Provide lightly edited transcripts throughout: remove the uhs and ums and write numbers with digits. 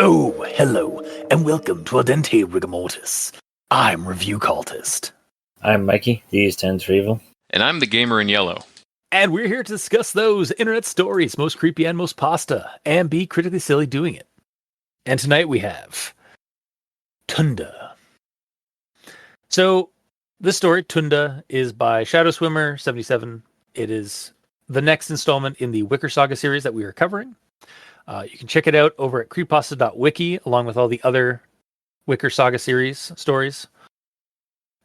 Oh, hello, and welcome to Aldente Rigamortis. I'm Review Cultist. I'm Mikey, these 10 for evil. And I'm the gamer in yellow. And we're here to discuss those internet stories, most creepy and most pasta, and be critically silly doing it. And tonight we have Tunda. So, this story, Tunda, is by Shadow Swimmer 77. It is the next installment in the Wicker Saga series that we are covering. You can check it out over at creepypasta.wiki, along with all the other Wicker Saga series stories.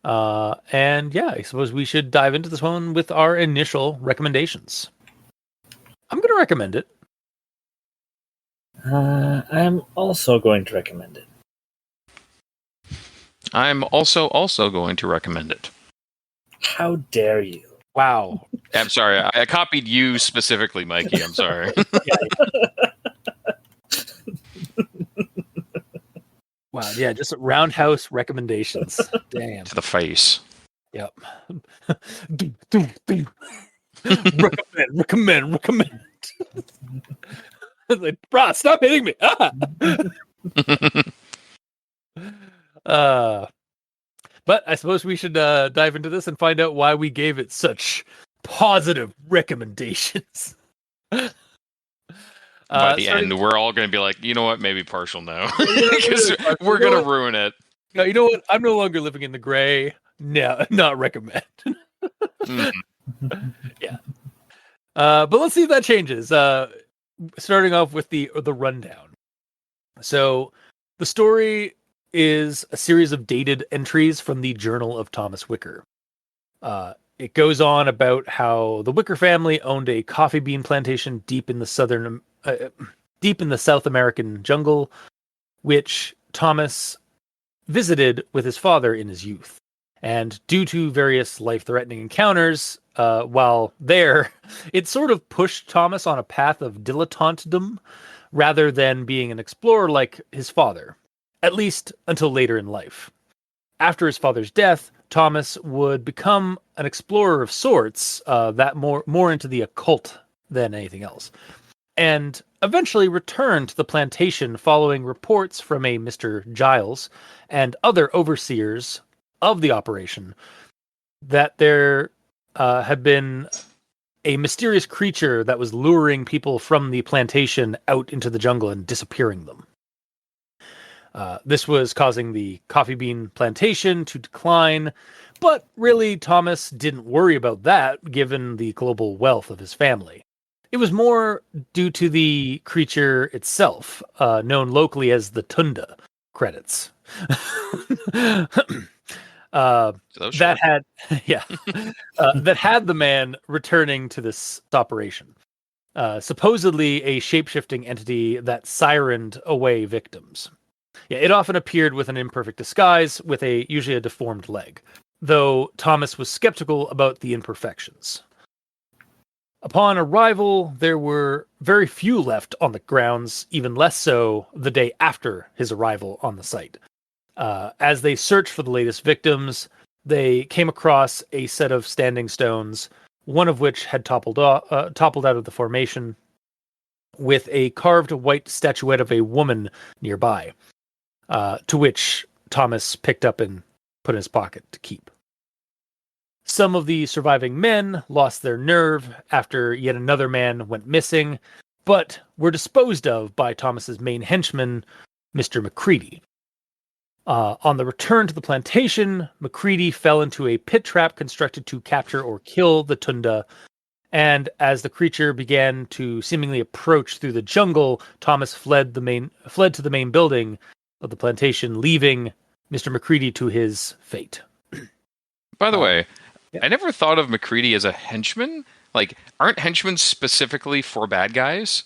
And yeah, I suppose we should dive into this one with our initial recommendations. I'm going to recommend it. I'm also going to recommend it. I'm also going to recommend it. How dare you? Wow. I'm sorry, I copied you specifically, Mikey. I'm sorry. Wow, yeah, just roundhouse recommendations. Damn. To the face. Yep. recommend. Like, brah, stop hitting me. But I suppose we should dive into this and find out why we gave it such positive recommendations. By the end, we're all going to be like, you know what, maybe partial now. Because we're going to ruin it. No, you know what? I'm no longer living in the gray. No, not recommend. Yeah. But let's see if that changes. Starting off with the rundown. So the story is a series of dated entries from the Journal of Thomas Wicker. It goes on about how the Wicker family owned a coffee bean plantation deep in the South American jungle, which Thomas visited with his father in his youth. And due to various life-threatening encounters while there, it sort of pushed Thomas on a path of dilettantedom rather than being an explorer like his father, at least until later in life. After his father's death, Thomas would become an explorer of sorts, that more into the occult than anything else, and eventually returned to the plantation following reports from a Mr. Giles and other overseers of the operation that there had been a mysterious creature that was luring people from the plantation out into the jungle and disappearing them. This was causing the coffee bean plantation to decline, but really Thomas didn't worry about that given the global wealth of his family. It was more due to the creature itself, known locally as the Tunda credits. That had the man returning to this operation. Supposedly a shape-shifting entity that sirened away victims. Yeah, it often appeared with an imperfect disguise, with usually a deformed leg, though Thomas was skeptical about the imperfections. Upon arrival, there were very few left on the grounds, even less so the day after his arrival on the site. As they searched for the latest victims, they came across a set of standing stones, one of which had toppled out of the formation, with a carved white statuette of a woman nearby, to which Thomas picked up and put in his pocket to keep. Some of the surviving men lost their nerve after yet another man went missing, but were disposed of by Thomas's main henchman, Mr. McCready. On the return to the plantation, McCready fell into a pit trap constructed to capture or kill the Tunda, and as the creature began to seemingly approach through the jungle, Thomas fled to the main building of the plantation, leaving Mr. McCready to his fate. By the way, yeah. I never thought of McCready as a henchman. Like, aren't henchmen specifically for bad guys?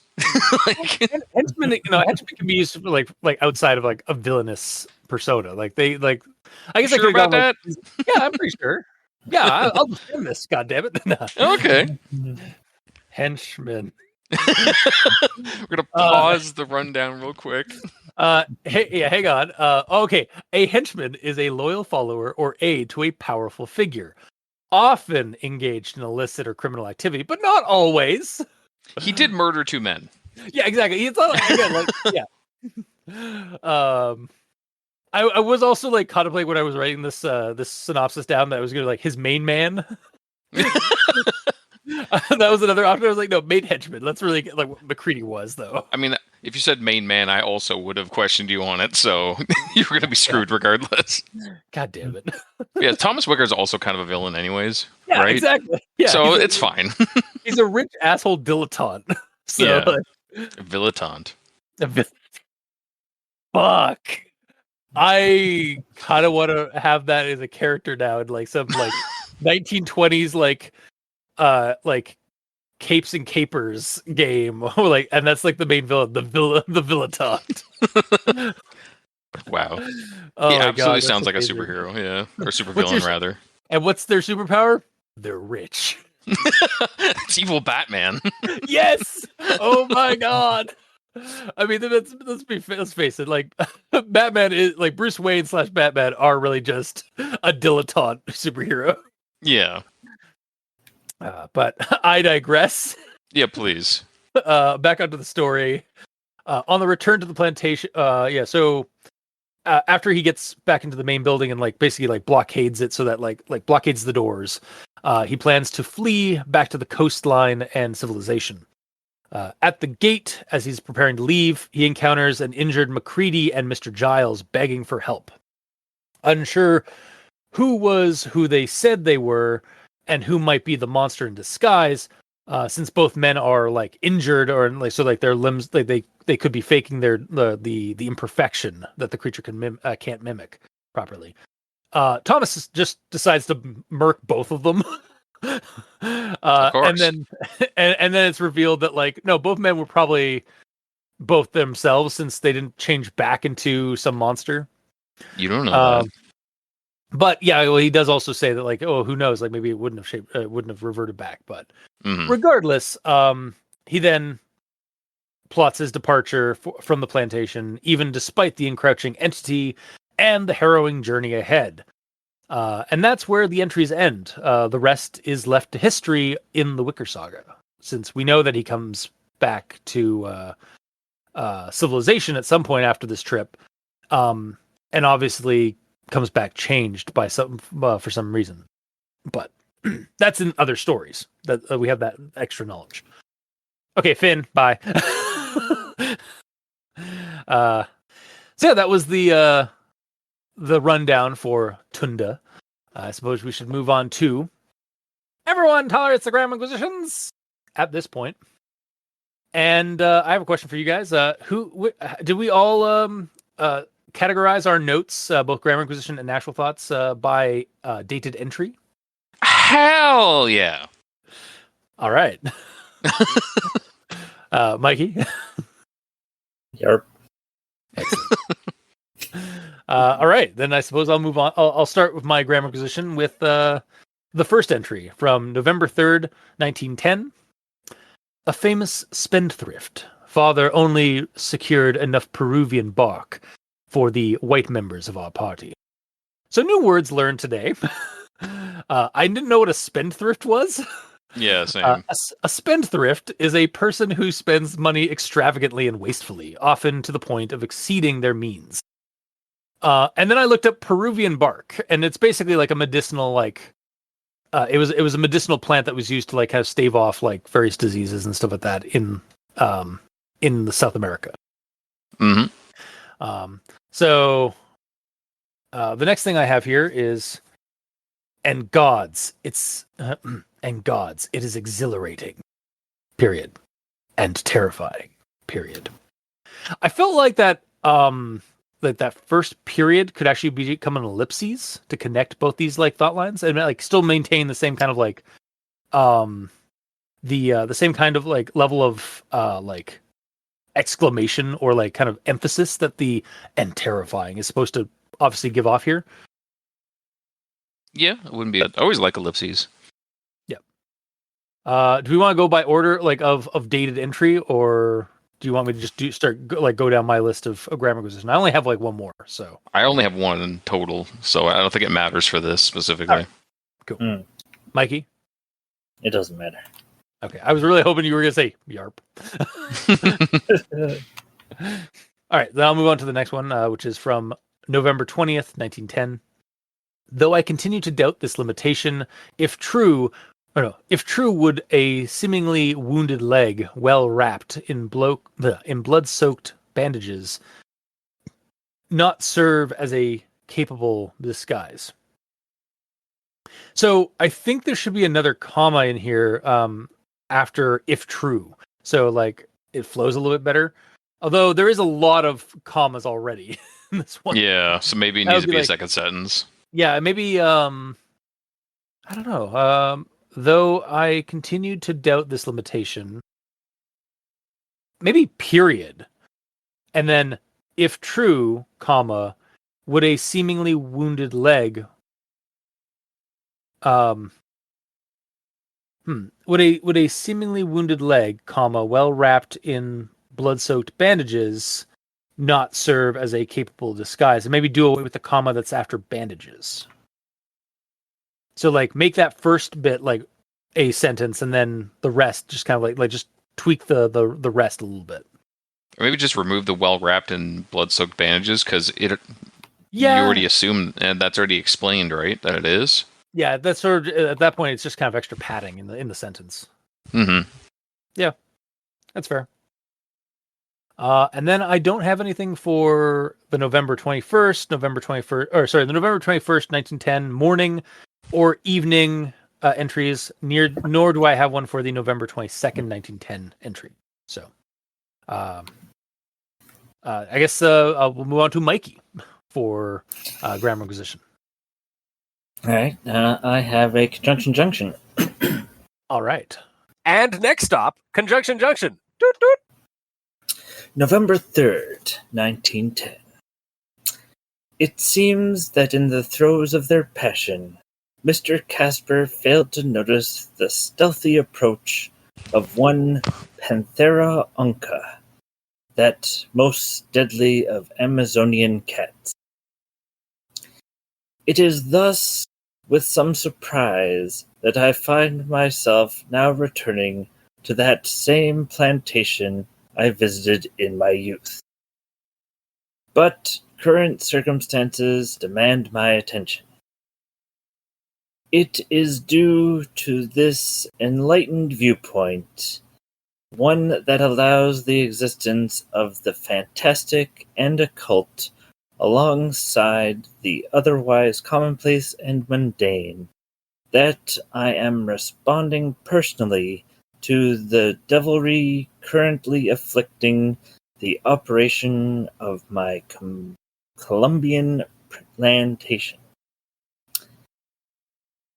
Henchmen can be used for like outside of like a villainous persona. Like I guess I sure could about that. Yeah, I'm pretty sure. Yeah, I'll defend this. God damn it! Okay. Henchmen. We're gonna pause the rundown real quick. Hang on. Okay, a henchman is a loyal follower or aide to a powerful figure, often engaged in illicit or criminal activity, but not always. He did murder 2 men. Yeah, exactly. It's not again like yeah. I was also like contemplating when I was writing this this synopsis down that I was gonna like his main man. That was another option. I was like, no, main henchman. Let's really get like what McCready was though. I mean, if you said main man, I also would have questioned you on it, so you were gonna be screwed regardless. God damn it. Yeah, Thomas Wicker is also kind of a villain, anyways. Yeah, right? exactly. Yeah, so it's fine. He's a rich asshole dilettante. So Yeah. like, Dilettante. Fuck. I kind of want to have that as a character now in like some like 1920s like capes and capers game. Like, and that's like the main villain, the dilettante. Wow. Oh he my absolutely God, sounds like amazing. a superhero, yeah. Or What's supervillain, your- rather. And what's their superpower? They're rich. It's evil Batman. Yes. Oh my God. I mean, let's face it. Like, Batman is like Bruce Wayne / Batman are really just a dilettante superhero. Yeah. But I digress. Yeah, please. Back onto the story. On the return to the plantation, so after he gets back into the main building and like basically like blockades it so that like blockades the doors, he plans to flee back to the coastline and civilization. At the gate, as he's preparing to leave, he encounters an injured McCready and Mr. Giles begging for help. Unsure who they said they were and who might be the monster in disguise, since both men are like injured or like so like their limbs they could be faking the imperfection that the creature can't mimic properly. Thomas just decides to murk both of them. Of course. And then and then it's revealed that like no, both men were probably both themselves since they didn't change back into some monster. You don't know that. But yeah, well, he does also say that like, oh, who knows? Like maybe it wouldn't have reverted back. But regardless, he then plots his departure from the plantation, even despite the encroaching entity and the harrowing journey ahead. And that's where the entries end. The rest is left to history in the Wicker Saga, since we know that he comes back to civilization at some point after this trip, and obviously comes back changed by for some reason. But that's in other stories that we have that extra knowledge. Okay, Finn, bye. So yeah, that was the rundown for Tunda. I suppose we should move on to everyone tolerates the Graham Inquisitions at this point. And I have a question for you guys. Did we all categorize our notes, both Grammar Inquisition and Actual Thoughts, by dated entry? Hell yeah. All right. Mikey? Yarp. All right, then I suppose I'll move on. I'll start with my Grammar Inquisition with the first entry from November 3rd, 1910. A famous spendthrift father only secured enough Peruvian bark for the white members of our party. So new words learned today. I didn't know what a spendthrift was. Yeah, same. A spendthrift is a person who spends money extravagantly and wastefully, often to the point of exceeding their means. And then I looked up Peruvian bark, and it's basically like a medicinal, like it was a medicinal plant that was used to like kind of stave off like various diseases and stuff like that in the South America. So the next thing I have here is, and gods, it is exhilarating, period, and terrifying, period. I felt like that that first period could actually become an ellipses to connect both these like thought lines and like still maintain the same kind of like the same kind of like level of like exclamation or like kind of emphasis that the and terrifying is supposed to obviously give off here. Yeah, it wouldn't be. I always like ellipses. Yep. Do we want to go by order, like of dated entry, or do you want me to just go down my list of grammar acquisition? I only have like one more, so I only have one in total, so I don't think it matters for this specifically. All right. Cool. Mikey? It doesn't matter. Okay, I was really hoping you were going to say YARP. All right, then I'll move on to the next one, which is from November 20th, 1910. Though I continue to doubt this limitation, if true, would a seemingly wounded leg, well wrapped in blood-soaked bandages, not serve as a capable disguise? So I think there should be another comma in here after if true. So like it flows a little bit better. Although there is a lot of commas already in this one. Yeah, so maybe it That needs would to be be a like- second sentence. Yeah, maybe I don't know. Though I continued to doubt this limitation. Maybe period. And then if true, comma, would a seemingly wounded leg would a seemingly wounded leg, comma, well wrapped in blood-soaked bandages, not serve as a capable disguise? And maybe do away with the comma that's after bandages. So like make that first bit like a sentence, and then the rest just kind of like just tweak the rest a little bit. Or maybe just remove the well wrapped in blood soaked bandages because you Yeah, already assume, and that's already explained, right? That it is. yeah. That's sort of at that point it's just kind of extra padding in the sentence. Mm-hmm. That's fair. And then I don't have anything for the November 21st, the November 21st, 1910 morning or evening entries, nor do I have one for the November 22nd, 1910 entry. So, I guess we'll move on to Mikey for grammar acquisition. All right. I have a conjunction junction. All right. And next stop, Conjunction Junction. Doot, doot. November 3rd, 1910. It seems that in the throes of their passion, Mr. Casper failed to notice the stealthy approach of one Panthera onca, that most deadly of Amazonian cats. It is thus with some surprise that I find myself now returning to that same plantation I visited in my youth. But current circumstances demand my attention. It is due to this enlightened viewpoint, one that allows the existence of the fantastic and occult alongside the otherwise commonplace and mundane, that I am responding personally to the devilry currently afflicting the operation of my Colombian plantation.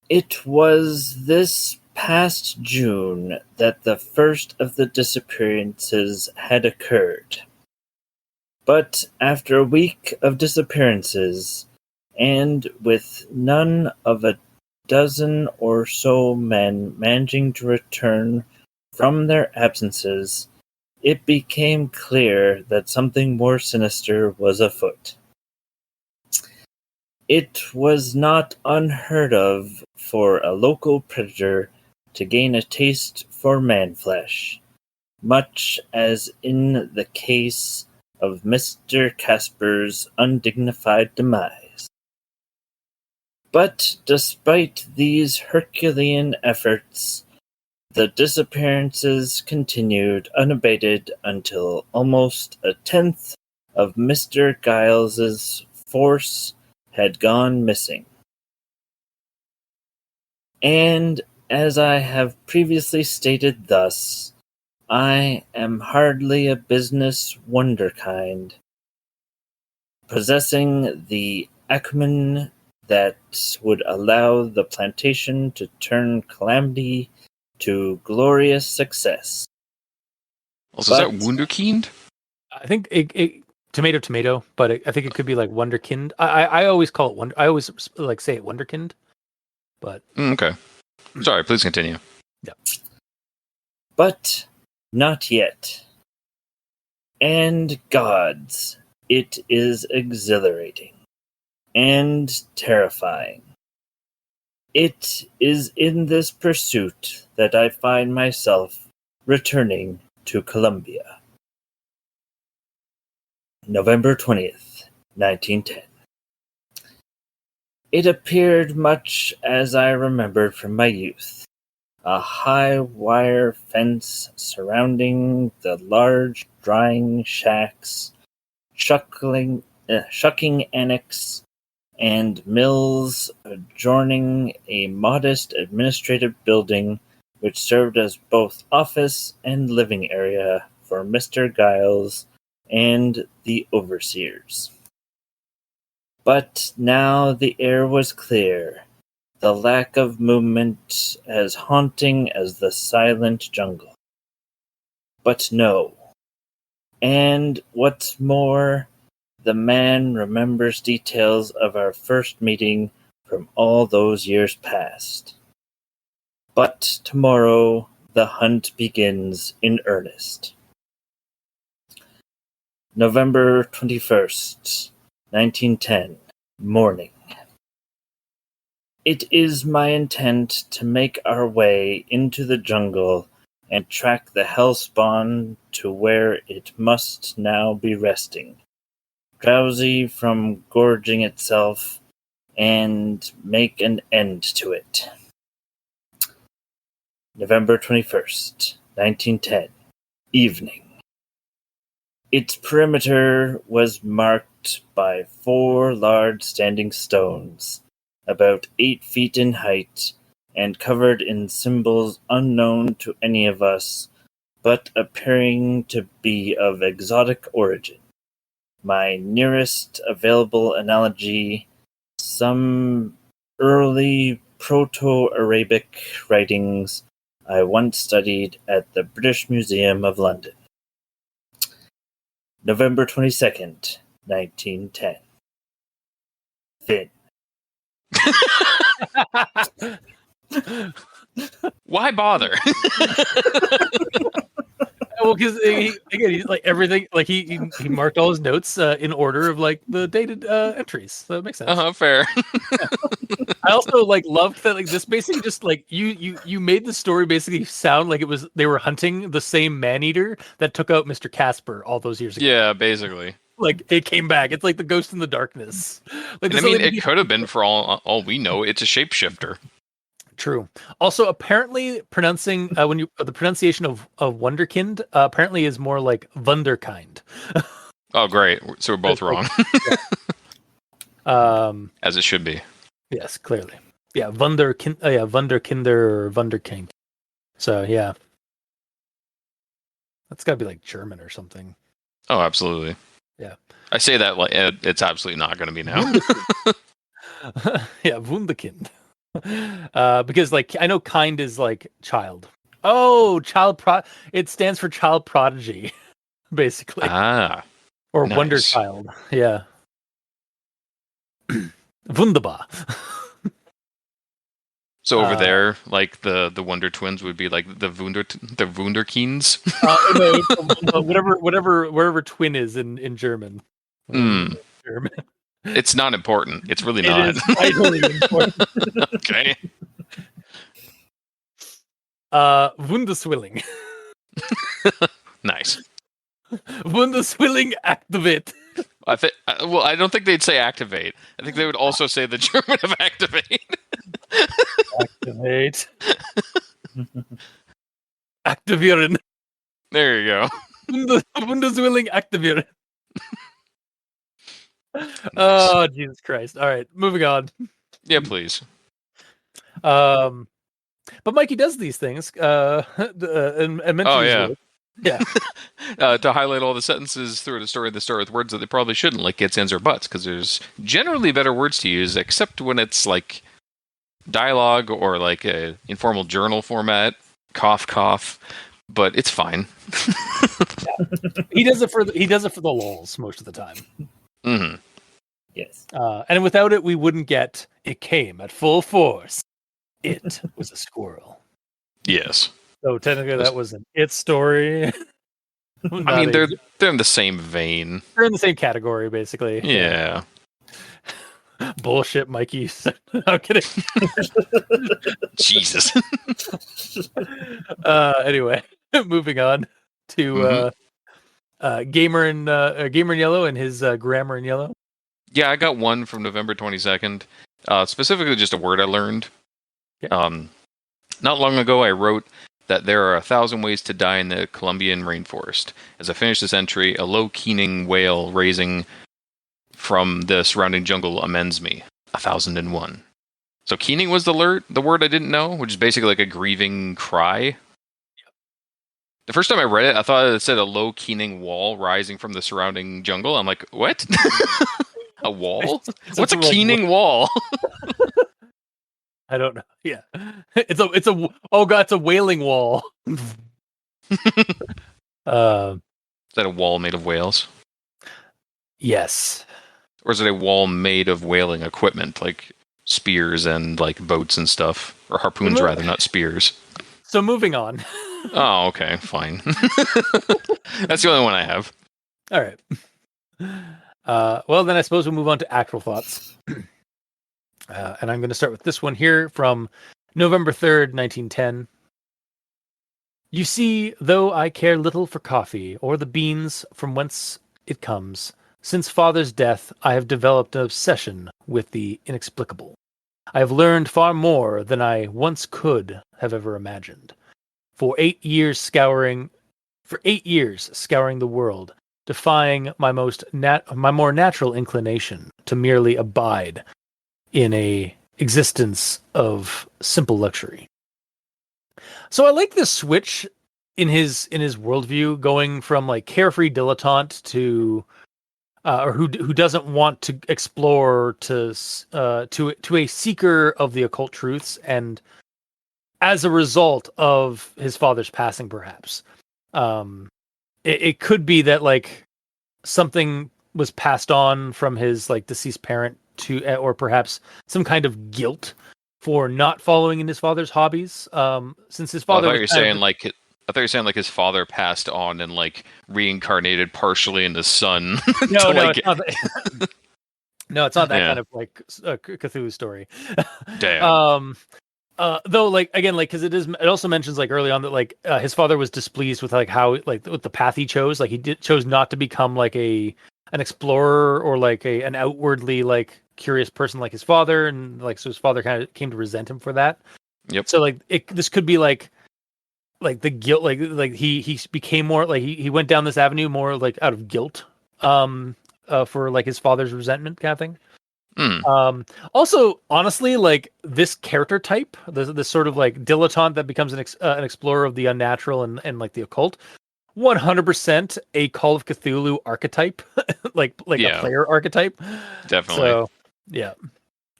It was this past June that the first of the disappearances had occurred. But after a week of disappearances, and with none of a dozen or so men managing to return from their absences, it became clear that something more sinister was afoot. It was not unheard of for a local predator to gain a taste for man-flesh, much as in the case of Mr. Casper's undignified demise. But despite these Herculean efforts, the disappearances continued unabated until almost a tenth of Mr. Giles's force had gone missing. And as I have previously stated thus, I am hardly a business wonderkind, possessing the acumen that would allow the plantation to turn calamity to glorious success. Also, is that Wunderkind? I think it tomato, but I think it could be like Wonderkind. I always call it Wonder. I always like say it Wonderkind, but Okay. Sorry, please continue. yeah. But not yet. And gods, it is exhilarating and terrifying. It is in this pursuit that I find myself returning to Columbia. November 20th, 1910. It appeared much as I remembered from my youth. A high wire fence surrounding the large drying shacks, shucking annex, and mills adjoining a modest administrative building which served as both office and living area for Mr. Giles and the overseers. But now the air was clear, the lack of movement as haunting as the silent jungle. But no. And what's more, the man remembers details of our first meeting from all those years past. But tomorrow the hunt begins in earnest. November 21st, 1910, morning. It is my intent to make our way into the jungle and track the hellspawn to where it must now be resting, drowsy from gorging itself, and make an end to it. November 21st, 1910, evening. Its perimeter was marked by 4 large standing stones, about 8 feet in height, and covered in symbols unknown to any of us, but appearing to be of exotic origin. My nearest available analogy, some early Proto-Arabic writings I once studied at the British Museum of London. November 22nd, 1910. Finn. Why bother? Well, because he's like everything. Like he marked all his notes in order of like the dated entries. So that makes sense. Fair. I also like loved that like this basically just like you made the story basically sound like it was they were hunting the same man-eater that took out Mr. Casper all those years ago. Yeah, basically. Like it came back. It's like the Ghost in the Darkness. Like And I mean, it could have been for all we know. It's a shapeshifter. True. Also, apparently, pronouncing the pronunciation of Wonderkind apparently is more like Wunderkind. Oh, great! So we're both wrong. As it should be. Yes, clearly. Yeah, Wunderkind. Yeah, Wunderkinder or Wunderkind. So yeah, that's got to be like German or something. Oh, absolutely. Yeah. I say that like it's absolutely not going to be now. Yeah, Wunderkind. Because like I know kind is like child. Oh, it stands for child prodigy, basically. Or nice. wonder child. Yeah. Wunderbar. So over there, like the Wonder Twins would be like the Wunderkinds. No, whatever twin is in German. German. It's not important. It's really not. It is vitally important. Okay. Wundeswilling. Nice. Wundeswilling activate. I don't think they'd say activate. I think they would also say the German of activate. Activate. Aktivieren. There you go. Wundeswilling aktivieren. Oh, Jesus Christ. All right, moving on. Yeah, please. But Mikey does these things and mentions yeah. Yeah. To highlight all the sentences through the story that start with words that they probably shouldn't, like gets, ends, or buts, because there's generally better words to use, except when it's like dialogue or like a informal journal format. Cough, cough. But it's fine. Yeah. He does it for the lulz most of the time. Mm-hmm. Yes. And without it, we wouldn't get it came at full force. It was a squirrel. Yes. So technically, that was an it story. I mean, they're in the same vein. they're in the same category, basically. Yeah. Bullshit, Mikey. I'm kidding. Jesus. Anyway, moving on to Gamer in Yellow and his Grammar in Yellow. Yeah, I got one from November 22nd. Specifically, just a word I learned. Yeah. Not long ago, I wrote that there are 1,000 ways to die in the Colombian rainforest. As I finished this entry, a low keening wail raising from the surrounding jungle amends me. 1,001. So keening was the word I didn't know, which is basically like a grieving cry. The first time I read it, I thought it said a low keening wall rising from the surrounding jungle. I'm like, what? A wall? What's a keening wall? I don't know. Yeah, it's a oh god, it's a wailing wall. Is that a wall made of whales? Yes. Or is it a wall made of whaling equipment, like spears and like boats and stuff? Or harpoons, rather, not spears. So moving on. Oh, okay, fine. That's the only one I have. All right. Well, then I suppose we'll move on to actual thoughts. And I'm going to start with this one here from November 3rd, 1910. You see, though I care little for coffee or the beans from whence it comes, since father's death, I have developed an obsession with the inexplicable. I have learned far more than I once could have ever imagined. For 8 years scouring the world, defying my more natural inclination to merely abide in a existence of simple luxury. So I like this switch in his worldview, going from like carefree dilettante to or who doesn't want to explore to a seeker of the occult truths, and as a result of his father's passing, perhaps it could be that like something was passed on from his like deceased parent to, or perhaps some kind of guilt for not following in his father's hobbies. Since his father, I thought you were saying like his father passed on and like reincarnated partially in the son. No, like... it's not that. No, it's not that kind of like Cthulhu story. Damn. Though, like again, like because it also mentions like early on that like his father was displeased with like how like with the path he chose. Like he chose not to become like an explorer or like an outwardly like curious person like his father, and like so his father kind of came to resent him for that. Yep. So like this could be like the guilt, like he became more like he went down this avenue more like out of guilt, for like his father's resentment kind of thing. Also, honestly, like this character type, this sort of like dilettante that becomes an explorer of the unnatural and like the occult, 100% a Call of Cthulhu archetype, like a player archetype. Definitely. So yeah,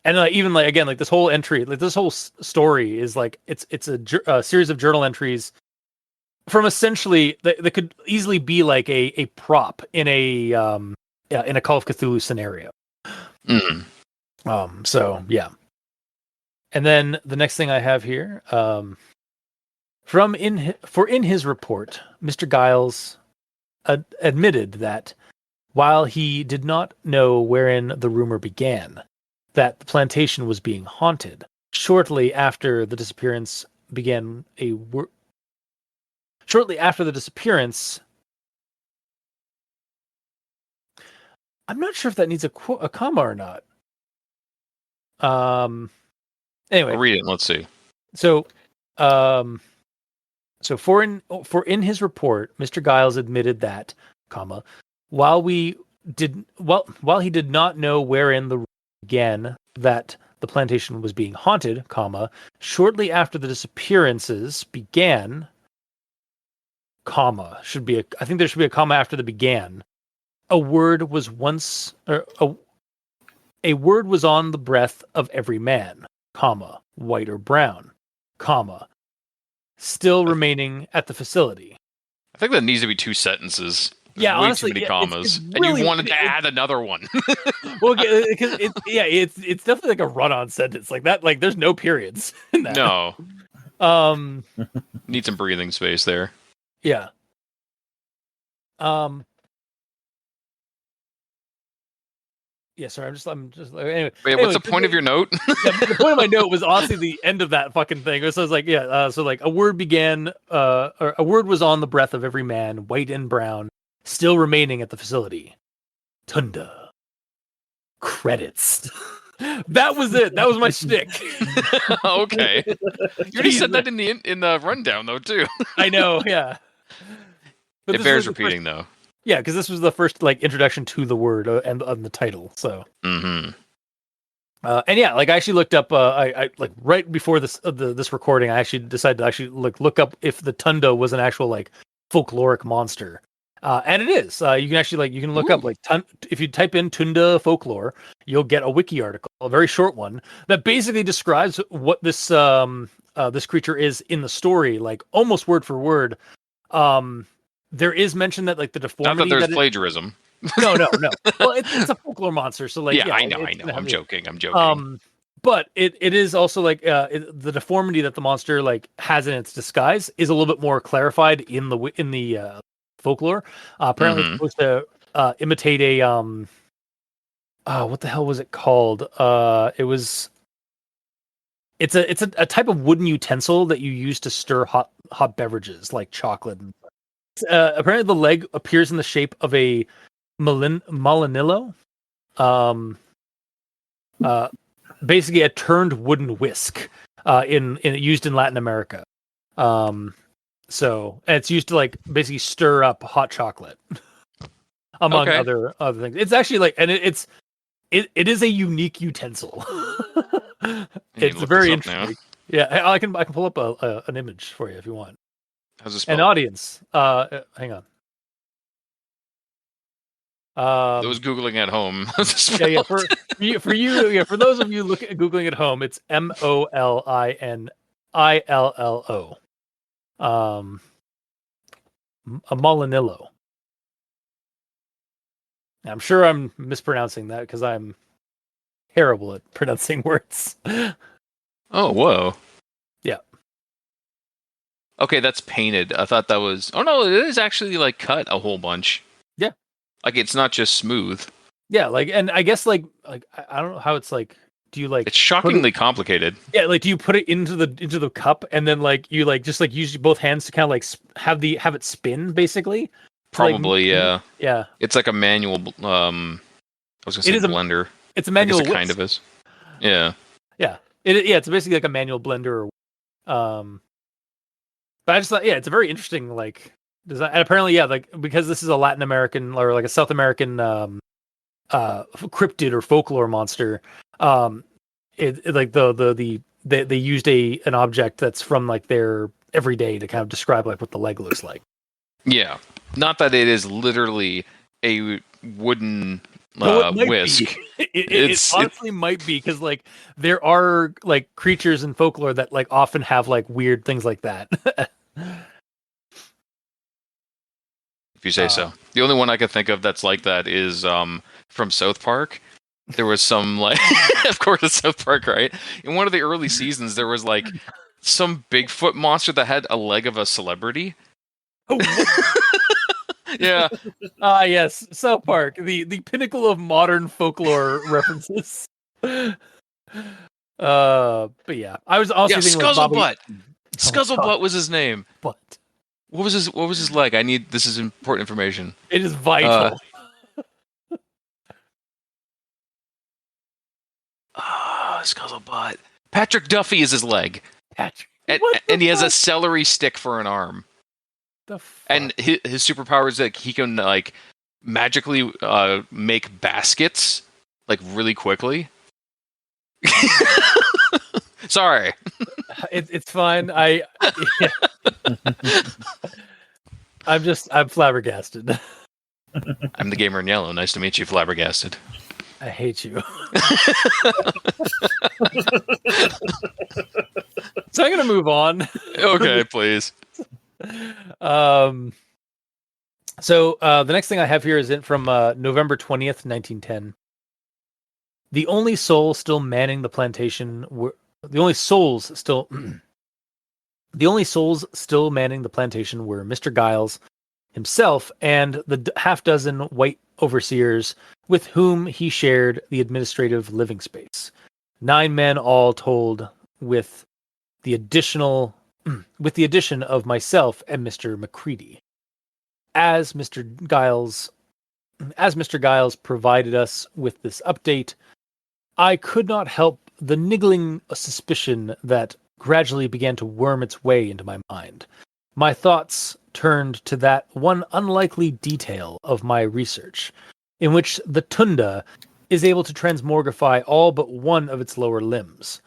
and even like again, like this whole entry, like this whole story is like it's a series of journal entries from essentially that could easily be like a prop in a Call of Cthulhu scenario. So yeah. And then the next thing I have here, in his report, Mr. Giles admitted that while he did not know wherein the rumor began, that the plantation was being haunted, shortly after the disappearance, I'm not sure if that needs a comma or not. Anyway, I'll read it. Let's see. So, for in his report, Mr. Giles admitted that, comma, while he did not know wherein the began that the plantation was being haunted, comma, shortly after the disappearances began, comma, I think there should be a comma after the began. A word was on the breath of every man, comma, white or brown, comma, still remaining at the facility. I think that needs to be 2 sentences. There's yeah, way honestly, too many commas, it's and really, you wanted to add another one. Well, because it's definitely like a run-on sentence like that. Like, there's no periods in that. No. Need some breathing space there. Yeah. Yeah, sorry, I'm just anyway. Wait, what's the point of your note? Yeah, the point of my note was honestly the end of that fucking thing. So I was like, so like a word began, or a word was on the breath of every man, white and brown, still remaining at the facility. Tunda. Credits. That was it. That was my shtick. Okay. You already said that in the rundown though too. I know, yeah. But It this bears was the repeating though. Yeah, because this was the first like introduction to the word and the title. So, Mm-hmm. and yeah, like I actually looked up. I like right before this recording, I actually decided to actually look up if the Tunda was an actual like folkloric monster. And it is. You can actually you can look up if you type in Tunda folklore, you'll get a wiki article, a very short one that basically describes what this this creature is in the story, like almost word for word. There is mention that like the deformity. Not that there's plagiarism. No. Well, it's a folklore monster, so like I know. I'm joking. But it is also like the deformity that the monster like has in its disguise is a little bit more clarified in the folklore. Apparently, it's supposed to imitate a what the hell was it called? It's a type of wooden utensil that you use to stir hot beverages like chocolate. Apparently, the leg appears in the shape of a Malinillo, basically a turned wooden whisk, used in Latin America. So and it's used to like basically stir up hot chocolate, among other things. It's actually like, and it is a unique utensil. It's very interesting. Yeah, I can pull up an image for you if you want. How's it spelled? An audience. Hang on. Those googling at home. For you, for those of you googling at home, it's Molinillo. A Molinillo. I'm sure I'm mispronouncing that because I'm terrible at pronouncing words. Oh, whoa. Yeah. Okay, that's painted. I thought that was. Oh no, it is actually like cut a whole bunch. Yeah. Like it's not just smooth. Yeah, like, and I guess like I don't know how it's like. Do you like? It's shockingly complicated. Yeah, like do you put it into the cup and then like you like just like use both hands to kind of like have it spin basically? Probably, yeah. Yeah. It's like a manual. I was gonna say blender. It's a manual. I guess it kind of is. Yeah. Yeah. It's basically like a manual blender. But I just thought, it's a very interesting like design. And apparently, like because this is a Latin American or like a South American cryptid or folklore monster. It like they used an object that's from like their everyday to kind of describe like what the leg looks like. Yeah, not that it is literally a wooden whisk. It honestly might be because like there are like creatures in folklore that like often have like weird things like that. If you say so. The only one I could think of that's like that is from South Park. There was some like, of course it's South Park, right? In one of the early seasons, there was like some Bigfoot monster that had a leg of a celebrity. Yeah. Yes, South Park, the pinnacle of modern folklore references. But yeah, I was also thinking Scuzzlebutt. Scuzzlebutt was his name. But what was his leg? This is important information. It is vital. Scuzzlebutt. Patrick Duffy is his leg. Patrick. And he has a celery stick for an arm. And his superpower is that he can like magically make baskets like really quickly. Sorry. It's fine. I'm flabbergasted. I'm the gamer in yellow. Nice to meet you, flabbergasted. I hate you. So I'm gonna move on. Okay, please. So the next thing I have here is from November 20th, 1910. The only souls still manning the plantation were The only souls still manning the plantation were Mr. Giles himself and the half-dozen white overseers with whom he shared the administrative living space. 9 men all told, with the addition of myself and Mr. Macready. As Mr. Giles provided us with this update, I could not help the niggling suspicion that gradually began to worm its way into my mind. My thoughts turned to that one unlikely detail of my research, in which the Tunda is able to transmogrify all but one of its lower limbs.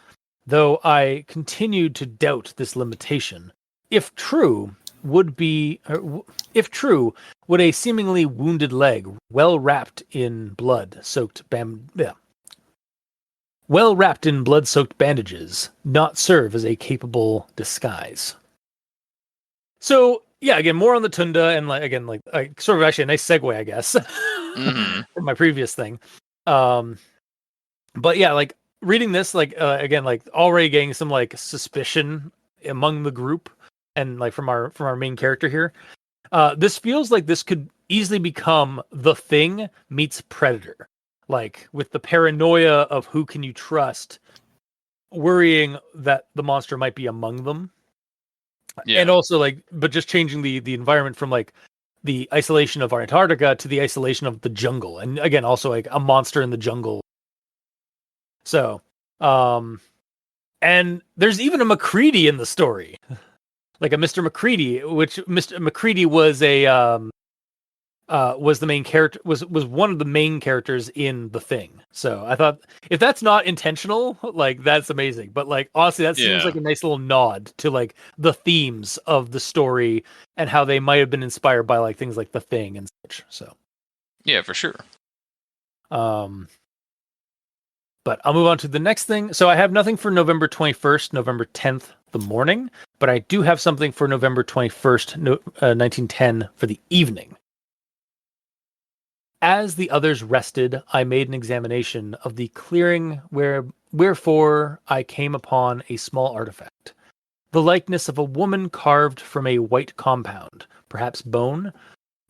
Though I continued to doubt this limitation, if true, would a seemingly wounded leg, well wrapped in blood-soaked bandages, not serve as a capable disguise? So yeah, again, more on the Tunda, and sort of actually a nice segue, I guess, from my previous thing. But yeah, like reading this, again, like already getting some like suspicion among the group, and like from our main character here. This feels like this could easily become The Thing meets Predator, like with the paranoia of who can you trust, worrying that the monster might be among them. Yeah. And also but just changing the environment from like the isolation of Antarctica to the isolation of the jungle. And again, also like a monster in the jungle. So, and there's even a Macready in the story, like a Mr. Macready, which Mr. Macready was was the main character, was one of the main characters in The Thing. So I thought, if that's not intentional, like that's amazing. But like honestly, that seems like a nice little nod to like the themes of the story and how they might have been inspired by like things like The Thing and such. So yeah, for sure. But I'll move on to the next thing. So I have nothing for November 21st, November 10th, the morning, but I do have something for November 21st, 1910 for the evening. As the others rested, I made an examination of the clearing wherefore I came upon a small artifact. The likeness of a woman carved from a white compound, perhaps bone,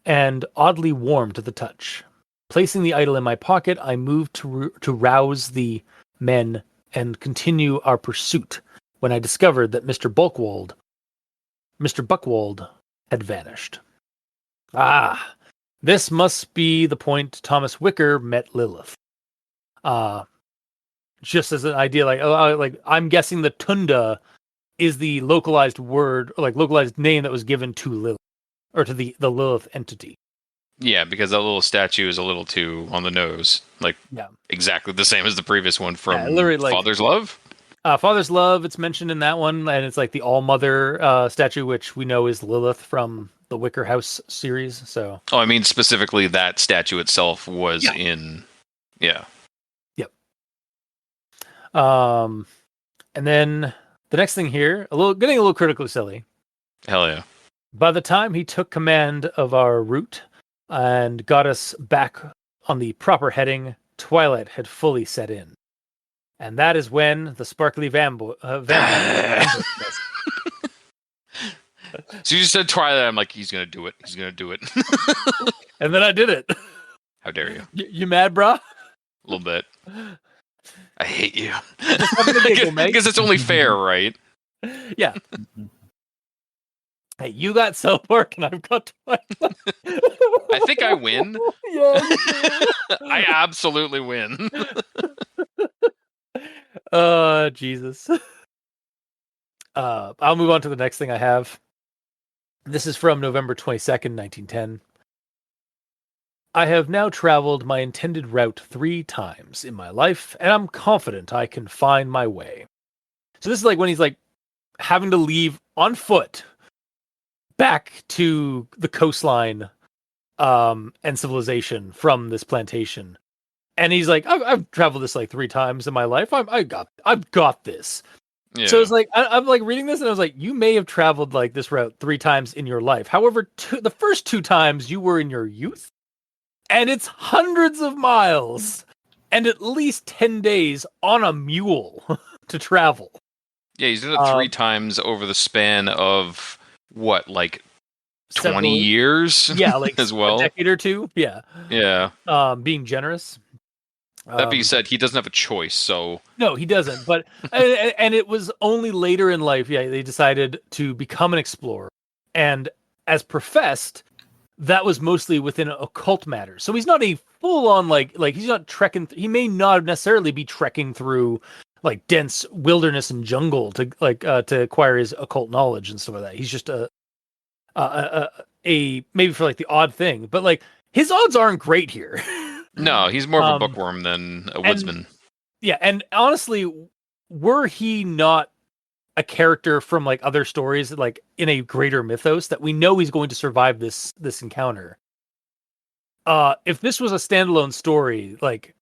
and oddly warm to the touch. Placing the idol in my pocket, I moved to rouse the men and continue our pursuit when I discovered that Mr. Buckwald had vanished. Ah, this must be the point Thomas Wicker met Lilith. Just as an idea, I'm guessing the Tunda is the localized word, or like localized name that was given to Lilith, or to the Lilith entity. Yeah, because that little statue is a little too on the nose. Exactly the same as the previous one from Father's Love. Father's Love, it's mentioned in that one, and it's like the All-Mother statue, which we know is Lilith from the Wicker House series. So, I mean specifically that statue itself was in. Yeah. Yep. And then the next thing here, getting a little critically silly. Hell yeah. By the time he took command of our route and got us back on the proper heading, twilight had fully set in. And that is when the sparkly vampire. So you just said twilight. I'm like, he's gonna do it. He's gonna do it. And then I did it. How dare you? You mad, brah? A little bit. I hate you. Because it's only fair, right? Yeah. Hey, you got South Park and I've got Twilight. I think I win. Yeah. I absolutely win. Jesus. I'll move on to the next thing I have. This is from November 22nd, 1910. I have now traveled my intended route 3 times in my life, and I'm confident I can find my way. So this is like when he's like having to leave on foot back to the coastline and civilization from this plantation. And he's like, I've traveled this like 3 times in my life. I've got this. Yeah. So it's like I'm like reading this and I was like, you may have traveled like this route 3 times in your life. However, the first 2 times you were in your youth, and it's hundreds of miles and at least 10 days on a mule to travel. Yeah, he's done it 3 times over the span of what, like 20 Several- years? Yeah, like as well. a decade or two. Yeah. Yeah. Being generous. That being said, he doesn't have a choice, so No, he doesn't. But and it was only later in life, they decided to become an explorer. And as professed, that was mostly within occult matters. So he's not a full on like he's not trekking. He may not necessarily be trekking through like dense wilderness and jungle to acquire his occult knowledge and stuff like that. He's just a maybe for like the odd thing, but like his odds aren't great here. no, he's more of a bookworm than a woodsman. And honestly, were he not a character from like other stories, like in a greater mythos, that we know he's going to survive this encounter. If this was a standalone story, like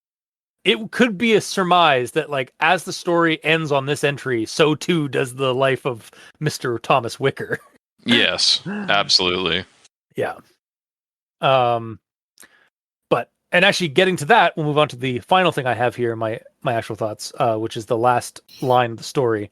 it could be a surmise that like as the story ends on this entry, so too does the life of Mr. Thomas Wicker. Yes, absolutely. Yeah. And actually getting to that, we'll move on to the final thing I have here, my actual thoughts, which is the last line of the story.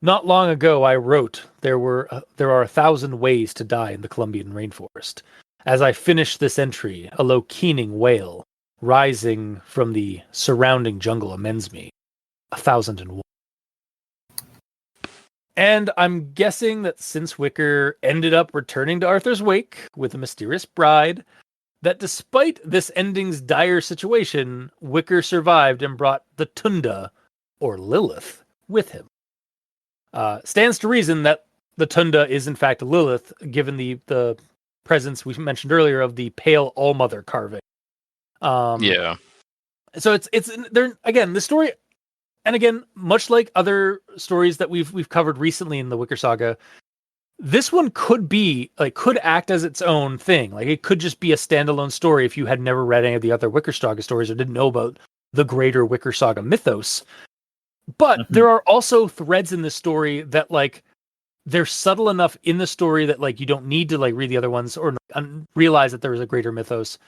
Not long ago, I wrote, there are 1,000 ways to die in the Colombian rainforest. As I finish this entry, a low keening wail rising from the surrounding jungle amends me. 1,001. And I'm guessing that since Wicker ended up returning to Arthur's wake with a mysterious bride, that despite this ending's dire situation, Wicker survived and brought the Tunda, or Lilith, with him. Stands to reason that the Tunda is in fact Lilith, given the presence we mentioned earlier of the pale All-Mother carving. Yeah. So it's there again. The story, and again, much like other stories that we've covered recently in the Wicker Saga, this one could act as its own thing. Like it could just be a standalone story if you had never read any of the other Wicker Saga stories or didn't know about the greater Wicker Saga mythos. But there are also threads in this story that like they're subtle enough in the story that like you don't need to like read the other ones or realize that there is a greater mythos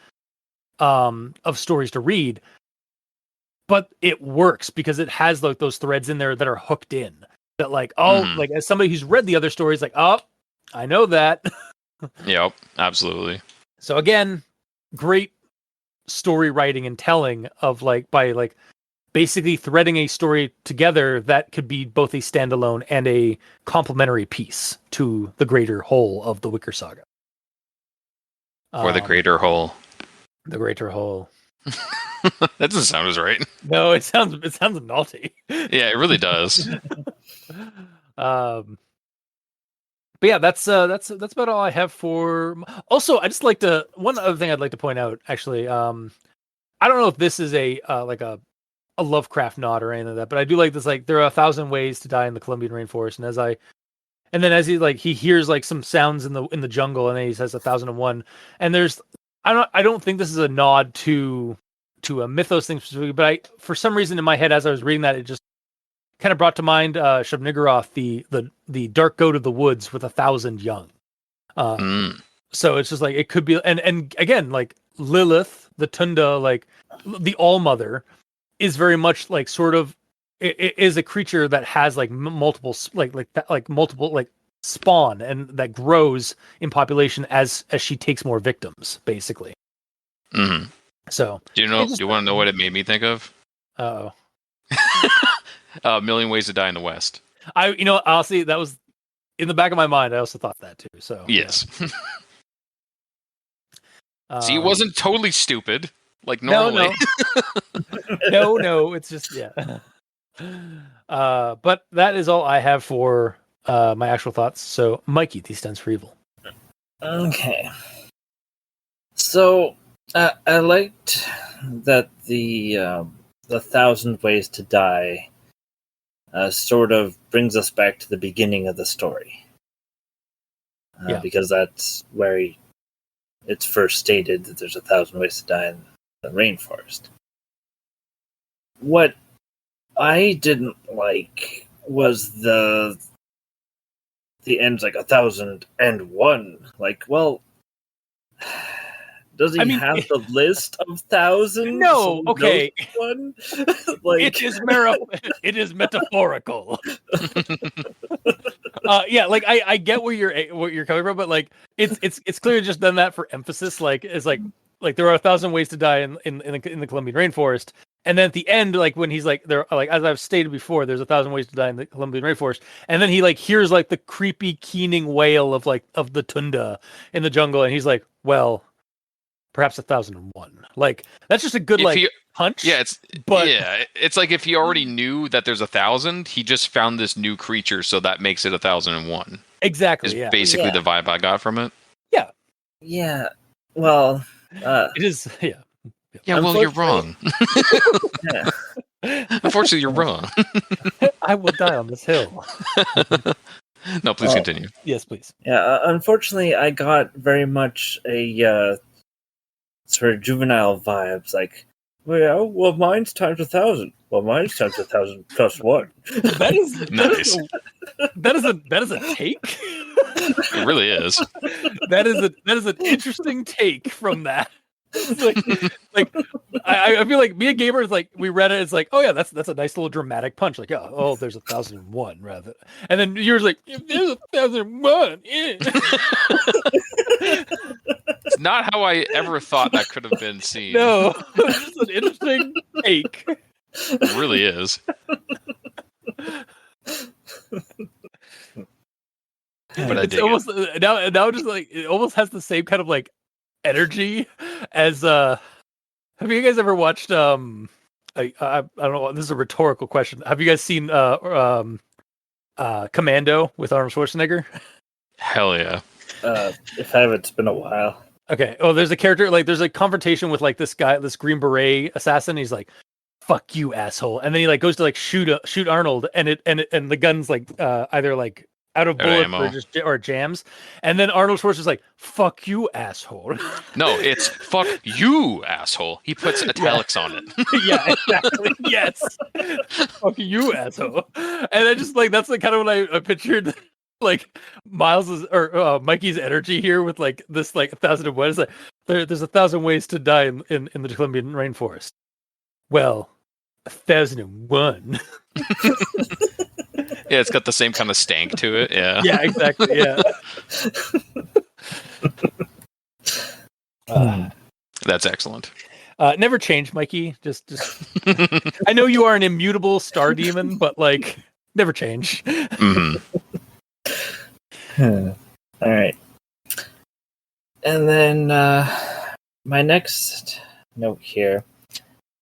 of stories to read. But it works because it has like those threads in there that are hooked in. That like, like as somebody who's read the other stories, like, oh, I know that. Yep, absolutely. So again, great story writing and telling of like by like basically threading a story together that could be both a standalone and a complementary piece to the greater whole of the Wicker Saga. Or the greater whole. The greater whole. That doesn't sound as right. No, it sounds naughty. Yeah, it really does. But yeah, that's about all I have for. Also, I just like to one other thing I'd like to point out. Actually, I don't know if this is a like a Lovecraft nod or anything like that, but I do like this. Like, there are 1,000 ways to die in the Colombian rainforest, and then as he hears like some sounds in the jungle, and then he says 1,001. And there's I don't think this is a nod to a mythos thing specifically, but for some reason in my head as I was reading that, it just kind of brought to mind Shub-Niggurath, the dark goat of the woods with 1,000 young. So it's just like it could be, and again, like Lilith, the Tunda, like the All-Mother, is very much like sort of it is a creature that has like multiple multiple like spawn and that grows in population as she takes more victims, basically. Mm-hmm. So do you want to know what it made me think of? Uh-oh. A Million Ways to Die in the West. Honestly, that was in the back of my mind. I also thought that too. So yes. Yeah. See, it wasn't totally stupid like normally. No, it's just but that is all I have for my actual thoughts. So, Mikey, these stands for evil. Okay. So I liked that the 1,000 Ways to Die sort of brings us back to the beginning of the story. Because that's where it's first stated that there's 1,000 ways to die in the rainforest. What I didn't like was the end's like 1,001. Like, well, Does he I mean, have the list of thousands? No, So okay. one? Like, It is metaphorical. Yeah, like I get where you're coming from, but like it's clearly just done that for emphasis. Like it's like there are 1,000 ways to die in the Colombian rainforest, and then at the end, like when he's like there, like as I've stated before, there's 1,000 ways to die in the Colombian rainforest, and then he like hears like the creepy keening wail of the Tunda in the jungle, and he's like, well, perhaps 1,001. Like that's just a good punch. Yeah, but it's like if he already knew that there's 1,000, he just found this new creature, so that makes it 1,001. exactly. Is basically the vibe I got from it. yeah. Well, It is. Yeah. Yeah, well, you're wrong. yeah. Unfortunately, you're wrong. I will die on this hill. No, please continue. Yes, please. Yeah, unfortunately, I got very much a sort of juvenile vibes. Like, well, mine's times 1,000. Well, mine's times 1,000 plus 1. That is Nice. That is a take. It really is. That is an interesting take from that. Like I feel like me and Gamer is like we read it. It's like, oh yeah, that's a nice little dramatic punch. Like, oh, there's 1,001 rather, and then yours like, if there's 1,001. It's not how I ever thought that could have been seen. No, it's an interesting take. It really is. But I It's dig almost now just like it almost has the same kind of like energy as have you guys ever watched I don't know, this is a rhetorical question. Have you guys seen Commando with Arnold Schwarzenegger? Hell yeah. If I haven't, it's been a while. Okay. Oh, there's a character like there's a confrontation with like this guy, this Green Beret assassin. He's like, "Fuck you, asshole!" And then he like goes to like shoot Arnold, and the gun's like either like out of bullets or jams, and then Arnold Schwarzenegger's like, "Fuck you, asshole." No, it's "fuck you, asshole." He puts italics on it. Yeah, exactly. Yes. Fuck you, asshole. And I just like that's like kind of what I pictured. Like Miles's or Mikey's energy here with like this like 1,001. It's like there's 1,000 ways to die in the Colombian rainforest. Well, 1,001. Yeah, it's got the same kind of stank to it. Yeah. Yeah, exactly. Yeah. That's excellent. Never change, Mikey. Just. I know you are an immutable star demon, but like, never change. Mm-hmm. All right. And then my next note here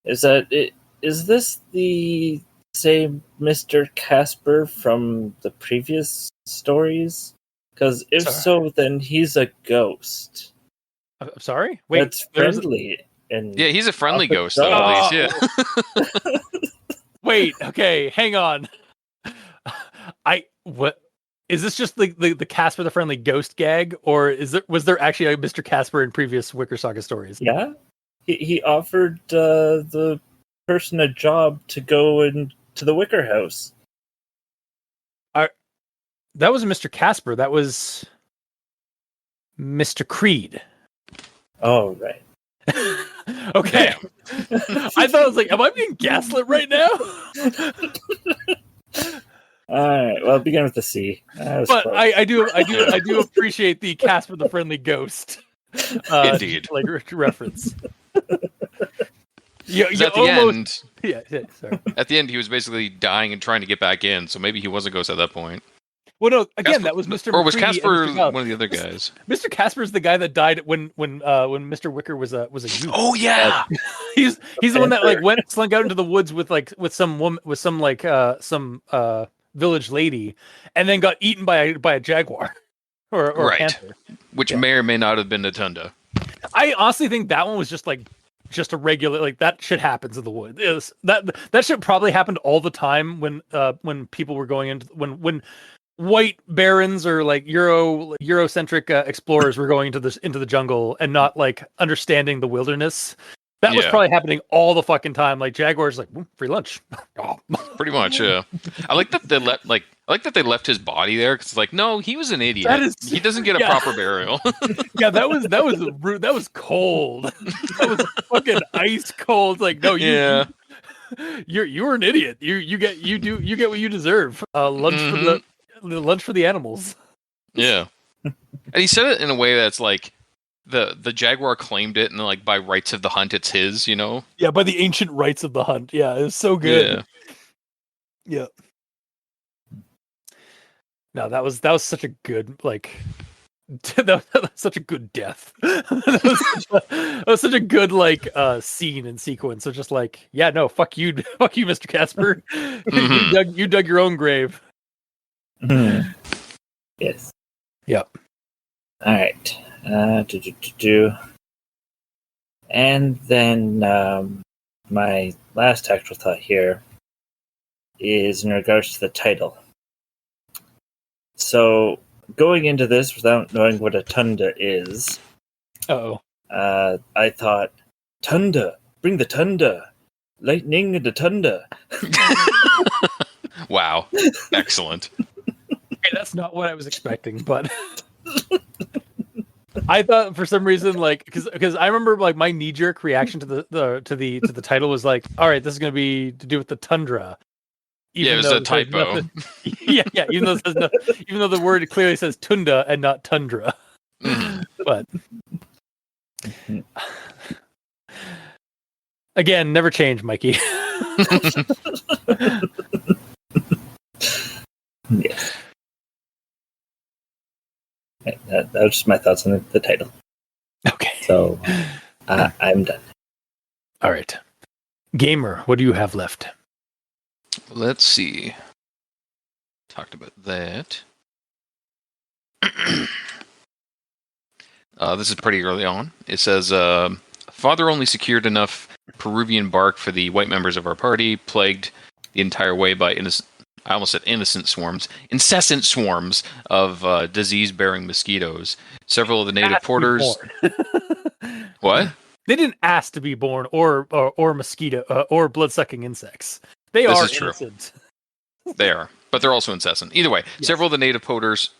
is that is this the same Mr. Casper from the previous stories? Because if so, then he's a ghost. I'm sorry? Wait. That's friendly. And Yeah, he's a friendly ghost, though, at least. Yeah. Wait, okay, hang on. What is this just the Casper the Friendly Ghost gag, or was there actually a Mr. Casper in previous Wicker Saga stories? Yeah. He offered the person a job to go into the Wicker House. That was Mr. Casper. That was Mr. Creed. Oh, right. Okay. I thought I was like, am I being gaslit right now? All right. Well, begin with the C. But I do appreciate the Casper the Friendly Ghost. Indeed. Like reference. Yeah, at the end. Yeah, sorry. At the end, he was basically dying and trying to get back in, so maybe he was a ghost at that point. Well, no. Again, Casper, that was Mr. Or was McCready Casper and Mr. one of the other guys? Mr. Casper's the guy that died when Mr. Wicker was a youth. Oh yeah, he's the one that like slunk out into the woods with some woman with some village lady, and then got eaten by a jaguar or a panther, which may or may not have been the Tunda. I honestly think that one was just a regular, like that shit happens in the woods. That shit probably happened all the time when people were going into when white barons or like Eurocentric explorers were going into the jungle and not like understanding the wilderness. That was Yeah. probably happening all the fucking time. Like Jaguar's like, free lunch. Oh. Pretty much, yeah. I like that they left his body there because it's like, no, he was an idiot. That is- He doesn't get a yeah. proper burial. Yeah, that was rude. That was cold. That was fucking ice cold. Like, no, Yeah. you're an idiot. You get what you deserve. Lunch for the lunch for the animals. Yeah. And he said it in a way that's like the jaguar claimed it, and like by rights of the hunt, it's his. You know. Yeah, by the ancient rights of the hunt. Yeah, it was so good. Yeah. No, that was such a good like. That was such a good death. That was such a good like scene and sequence. So just like, yeah, no, fuck you, Mr. Casper. You dug your own grave. Yes. Yep. All right. And then my last tactical thought here is in regards to the title. So, going into this without knowing what a Tunda is, I thought, Tunda, bring the Tunda, lightning and the Tunda. Wow, excellent. Okay, that's not what I was expecting, but I thought for some reason, like, because I remember like my knee jerk reaction to the title was like, all right, this is gonna be to do with the tundra. It was a typo. Yeah, even though the word clearly says Tunda and not tundra. But again, never change, Mikey. Yes. That was just my thoughts on the title. Okay. So I'm done. All right. Gamer, what do you have left? Let's see. Talked about that. This is pretty early on. It says, father only secured enough Peruvian bark for the white members of our party, plagued the entire way by incessant swarms of disease-bearing mosquitoes. Several of the native porters... What? They didn't ask to be born or mosquito or blood-sucking insects. This are innocent. They are, but they're also incessant. Either way, yes. Several of the native porters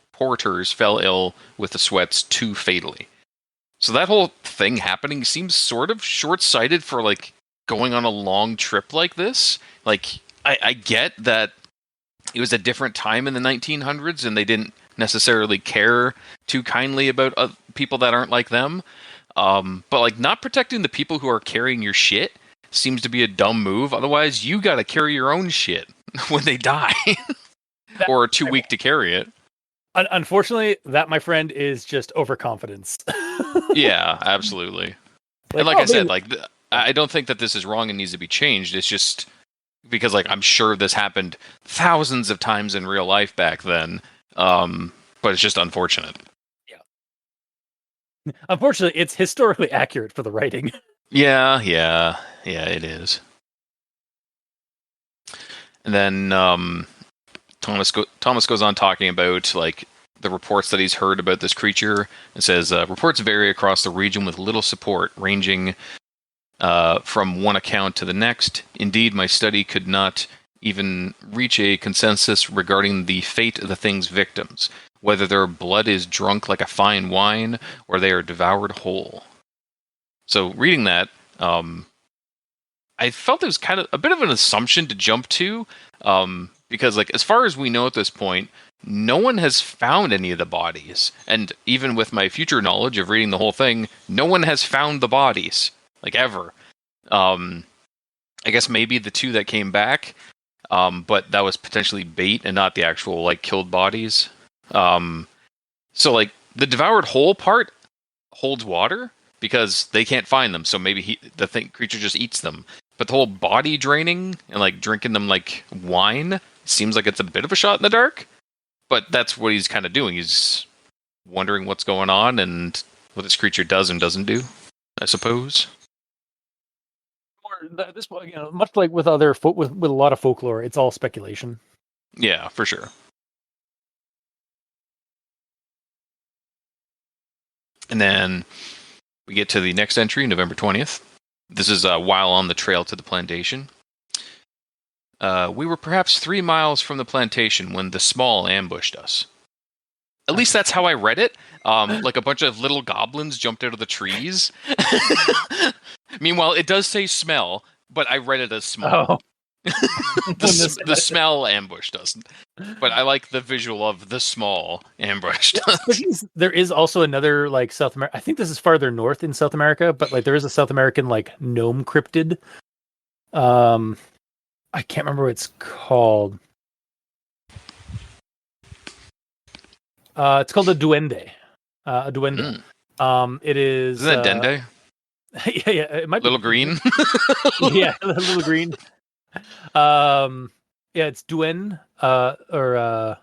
fell ill with the sweats too fatally. So that whole thing happening seems sort of short-sighted for like going on a long trip like this. Like I get that it was a different time in the 1900s and they didn't necessarily care too kindly about people that aren't like them. But like not protecting the people who are carrying your shit seems to be a dumb move. Otherwise, you got to carry your own shit when they die, or are too weak to carry it. Unfortunately, that, my friend, is just overconfidence. Yeah, absolutely. And like I said, like I don't think that this is wrong and needs to be changed. It's just because like I'm sure this happened thousands of times in real life back then. But it's just unfortunate. Yeah. Unfortunately, it's historically accurate for the writing. Yeah, it is. And then Thomas goes on talking about like the reports that he's heard about this creature. It says reports vary across the region with little support, ranging from one account to the next. Indeed, my study could not even reach a consensus regarding the fate of the thing's victims, whether their blood is drunk like a fine wine or they are devoured whole. So reading that, I felt it was kind of a bit of an assumption to jump to, because like as far as we know at this point, no one has found any of the bodies. And even with my future knowledge of reading the whole thing, no one has found the bodies, like ever. I guess maybe the two that came back, but that was potentially bait and not the actual like killed bodies. So like the devoured whole part holds water, because they can't find them, so maybe the creature just eats them. But the whole body draining and like drinking them like wine seems like it's a bit of a shot in the dark. But that's what he's kind of doing. He's wondering what's going on and what this creature does and doesn't do, I suppose. Or at this point, much like with other with a lot of folklore, it's all speculation. Yeah, for sure. And then we get to the next entry, November 20th. This is while on the trail to the plantation. We were perhaps 3 miles from the plantation when the Small ambushed us. At least that's how I read it. Like a bunch of little goblins jumped out of the trees. Meanwhile, it does say smell, but I read it as small. Oh. The smell ambushed us. But I like the visual of the Small ambushed us. There is also another like South America. I think this is farther north in South America, but like there is a South American like gnome cryptid. I can't remember what it's called. It's called a duende. A duende. It is. Isn't that Dende? Yeah, it might Little be green. Yeah, a little green. Yeah, it's duende. Duende.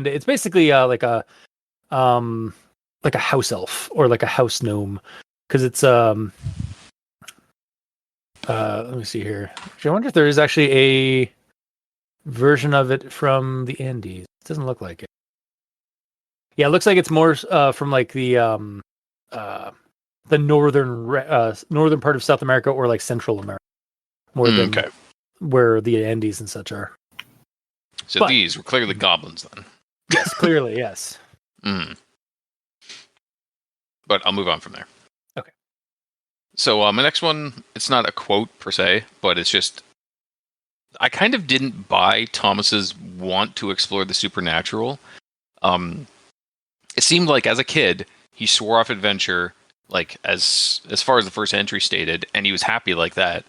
It's basically like a house elf or like a house gnome, because it's let me see here. I wonder if there is actually a version of it from the Andes. It doesn't look like it. Yeah, it looks like it's more from like the northern part of South America or like Central America, more than where the Andes and such are. So these were clearly goblins then. Yes, clearly, yes. But I'll move on from there. Okay. So my next one, it's not a quote per se, but it's just, I kind of didn't buy Thomas's want to explore the supernatural. It seemed like as a kid, he swore off adventure, like as far as the first entry stated, and he was happy like that.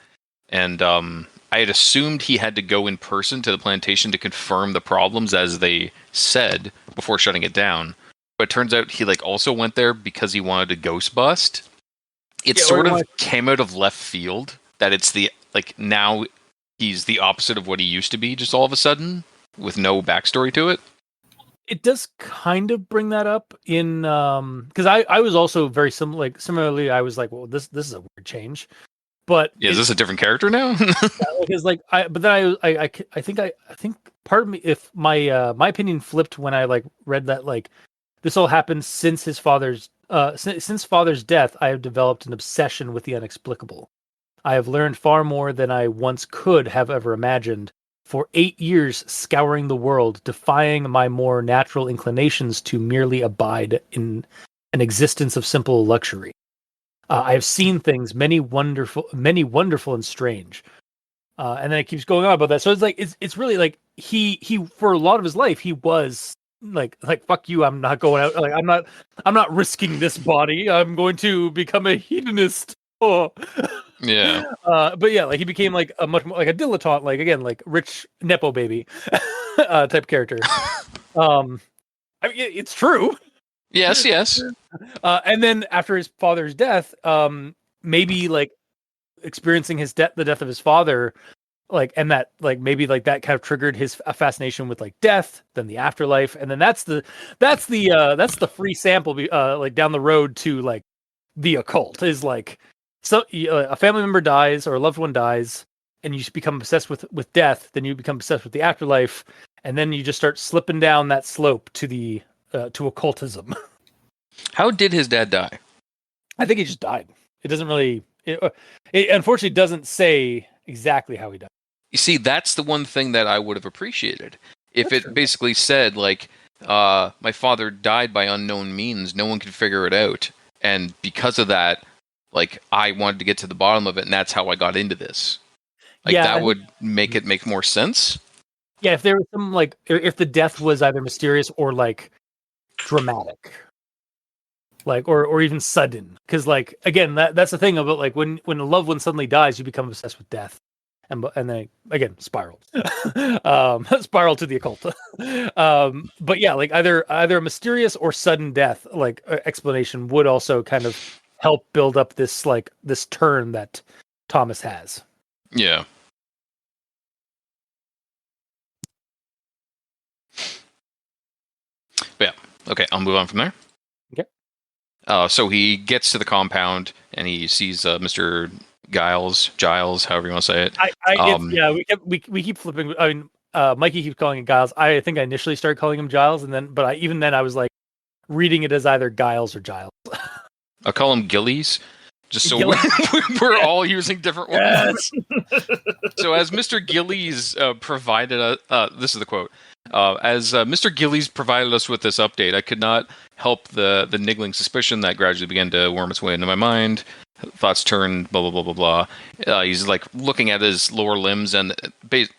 And I had assumed he had to go in person to the plantation to confirm the problems as they said before shutting it down. But it turns out he like also went there because he wanted to ghost bust. It sort of came out of left field that it's the like now he's the opposite of what he used to be just all of a sudden with no backstory to it. It does kind of bring that up in because I was also very similarly I was like, well, this is a weird change. But is this a different character now? Because like I think part of me, if my my opinion flipped when I like read that like this all happened since his father's since father's death, I have developed an obsession with the inexplicable. I have learned far more than I once could have ever imagined. For 8 years scouring the world, defying my more natural inclinations to merely abide in an existence of simple luxury. I have seen things, many wonderful and strange. And then it keeps going on about that. So it's like it's really like he for a lot of his life he was like fuck you, I'm not going out, like I'm not risking this body. I'm going to become a hedonist. Oh. Yeah. But yeah, like he became like a much more like a dilettante, like again, like rich nepo baby type character. I mean, it's true. Yes. And then after his father's death, maybe like experiencing the death of his father, like, and that like maybe like that kind of triggered his fascination with like death, then the afterlife, and then that's the free sample, like down the road to like the occult is like. So a family member dies or a loved one dies, and you become obsessed with death. Then you become obsessed with the afterlife, and then you just start slipping down that slope to the to occultism. How did his dad die? I think he just died. It doesn't really. It unfortunately doesn't say exactly how he died. You see, that's the one thing that I would have appreciated if it basically said like, "My father died by unknown means. No one could figure it out, and because of that." Like, I wanted to get to the bottom of it, and that's how I got into this. Like, that would make it make more sense. Yeah, if there was some, like, if the death was either mysterious or, like, dramatic. Like, or even sudden. Because, like, again, that's the thing about, like, when a loved one suddenly dies, you become obsessed with death. And then, again, spiral. Spiral to the occult. But yeah, like, either a mysterious or sudden death, like, explanation would also kind of help build up this like this turn that Thomas has. Yeah. But yeah. Okay, I'll move on from there. Okay. So he gets to the compound and he sees Mr. Giles, however you want to say it. We keep flipping. I mean, Mikey keeps calling it Giles. I think I initially started calling him Giles, and then, even then, I was like reading it as either Giles or Giles. I'll call him Gillies. Just so Gilly. we're all using different ones. Yes. So as Mr. Gillies provided this is the quote. As Mr. Gillies provided us with this update, I could not help the niggling suspicion that gradually began to worm its way into my mind. Thoughts turned, blah, blah, blah, blah, blah. He's like looking at his lower limbs and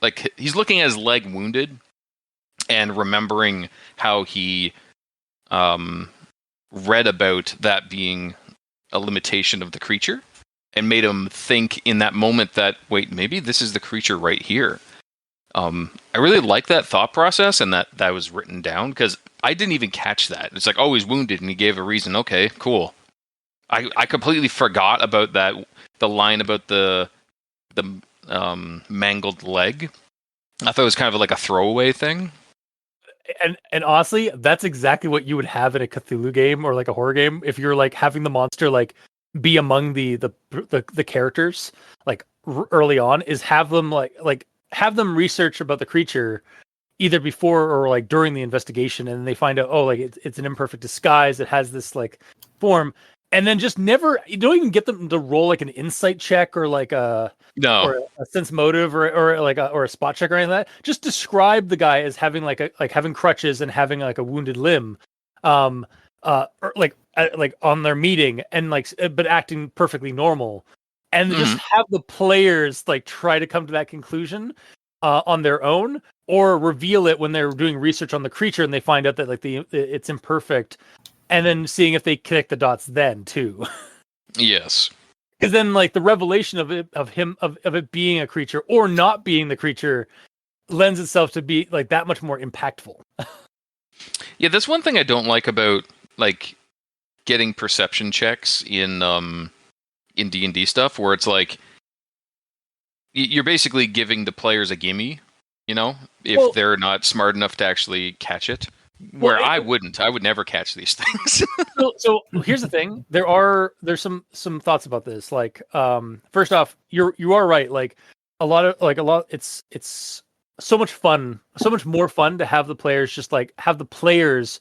like he's looking at his leg wounded and remembering how he read about that being a limitation of the creature and made him think in that moment that, wait, maybe this is the creature right here. I really like that thought process and that was written down because I didn't even catch that. It's like, oh, he's wounded and he gave a reason. Okay, cool. I completely forgot about that. The line about the mangled leg. I thought it was kind of like a throwaway thing. And honestly, that's exactly what you would have in a Cthulhu game or like a horror game if you're like having the monster like be among the characters like early on, is have them like have them research about the creature either before or like during the investigation, and they find out, oh, like it's an imperfect disguise, it has this like form, and then just never, you don't even get them to roll like an insight check or like or a sense motive or like or a spot check or anything like that. Just describe the guy as having like having crutches and having like a wounded limb, or like on their meeting, and like but acting perfectly normal, and just have the players like try to come to that conclusion on their own, or reveal it when they're doing research on the creature and they find out that like it's imperfect, and then seeing if they connect the dots then too. Yes. Because then like the revelation of it being a creature or not being the creature lends itself to be like that much more impactful. Yeah, that's one thing I don't like about like getting perception checks in D&D stuff, where it's like you're basically giving the players a gimme, you know, if they're not smart enough to actually catch it. Where I would never catch these things. So here's the thing: there's some thoughts about this. Like, first off, you are right. Like it's so much fun, so much more fun to have the players just like have the players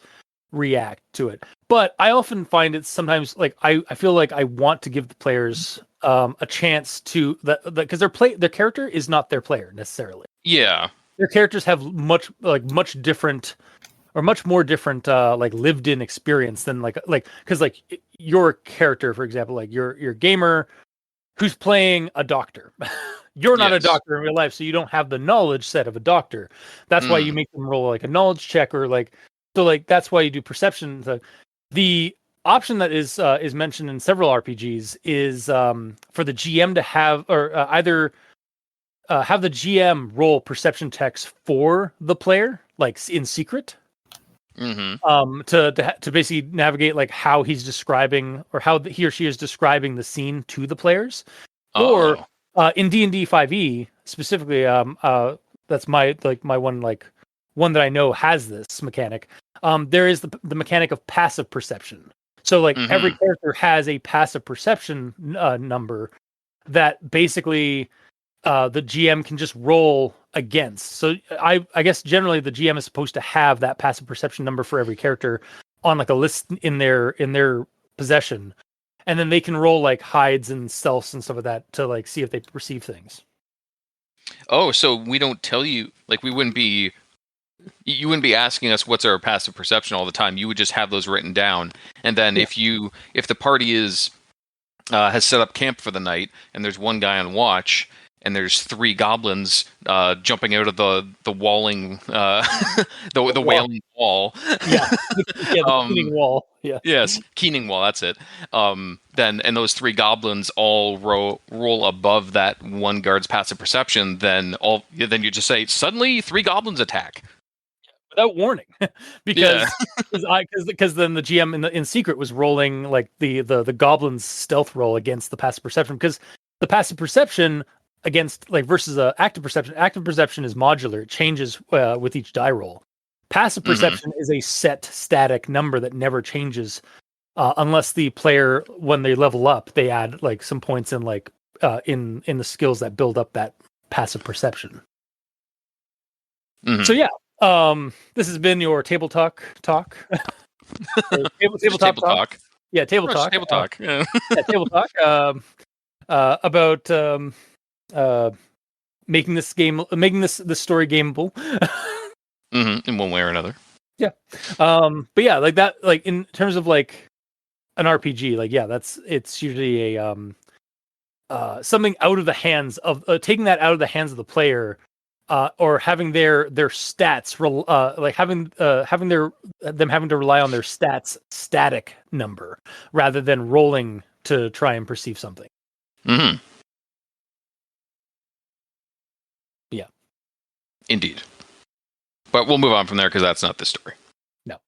react to it. But I often find it sometimes like I feel like I want to give the players a chance to because their character is not their player necessarily. Yeah, their characters have much different or much more different like lived in experience than like because like your character, for example, like your gamer who's playing a doctor. You're not a doctor in real life, so you don't have the knowledge set of a doctor. That's why you make them roll like a knowledge check, or like so like that's why you do perception. The option that is mentioned in several RPGs is for the GM to have or either have the GM roll perception checks for the player, like in secret. To basically navigate like how he's describing or how he or she is describing the scene to the players. Or in D&D 5e specifically, that's my one that I know has this mechanic. There is the mechanic of passive perception. So like every character has a passive perception number that basically the GM can just roll against. So I guess generally the GM is supposed to have that passive perception number for every character on like a list in their possession, and then they can roll like hides and stealths and stuff like that to like see if they perceive things. Oh, so we don't tell you, like you wouldn't be asking us what's our passive perception all the time. You would just have those written down, and then if the party is has set up camp for the night and there's one guy on watch, and there's 3 goblins jumping out of the walling, the wailing wall. Yeah, the keening wall. Yeah. Yes, keening wall. That's it. Then and those 3 goblins all roll above that one guard's passive perception. Then you just say suddenly 3 goblins attack without warning, because then the GM in secret was rolling like the goblins stealth roll against the passive perception, because the passive perception against like versus active perception. Active perception is modular; it changes with each die roll. Passive perception is a set static number that never changes unless the player, when they level up, they add like some points in like in the skills that build up that passive perception. So yeah, this has been your table talk. Tabletop talk. Yeah, table Rush, talk. table talk. Yeah. Yeah, table talk. About making this story gameable. In one way or another. Yeah. But yeah, like that, like in terms of like an RPG, like yeah, it's usually a something out of the hands of taking that out of the hands of the player, or having their stats like having them having to rely on their stats static number rather than rolling to try and perceive something. Mm-hmm. Yeah. Indeed. But we'll move on from there because that's not the story. No.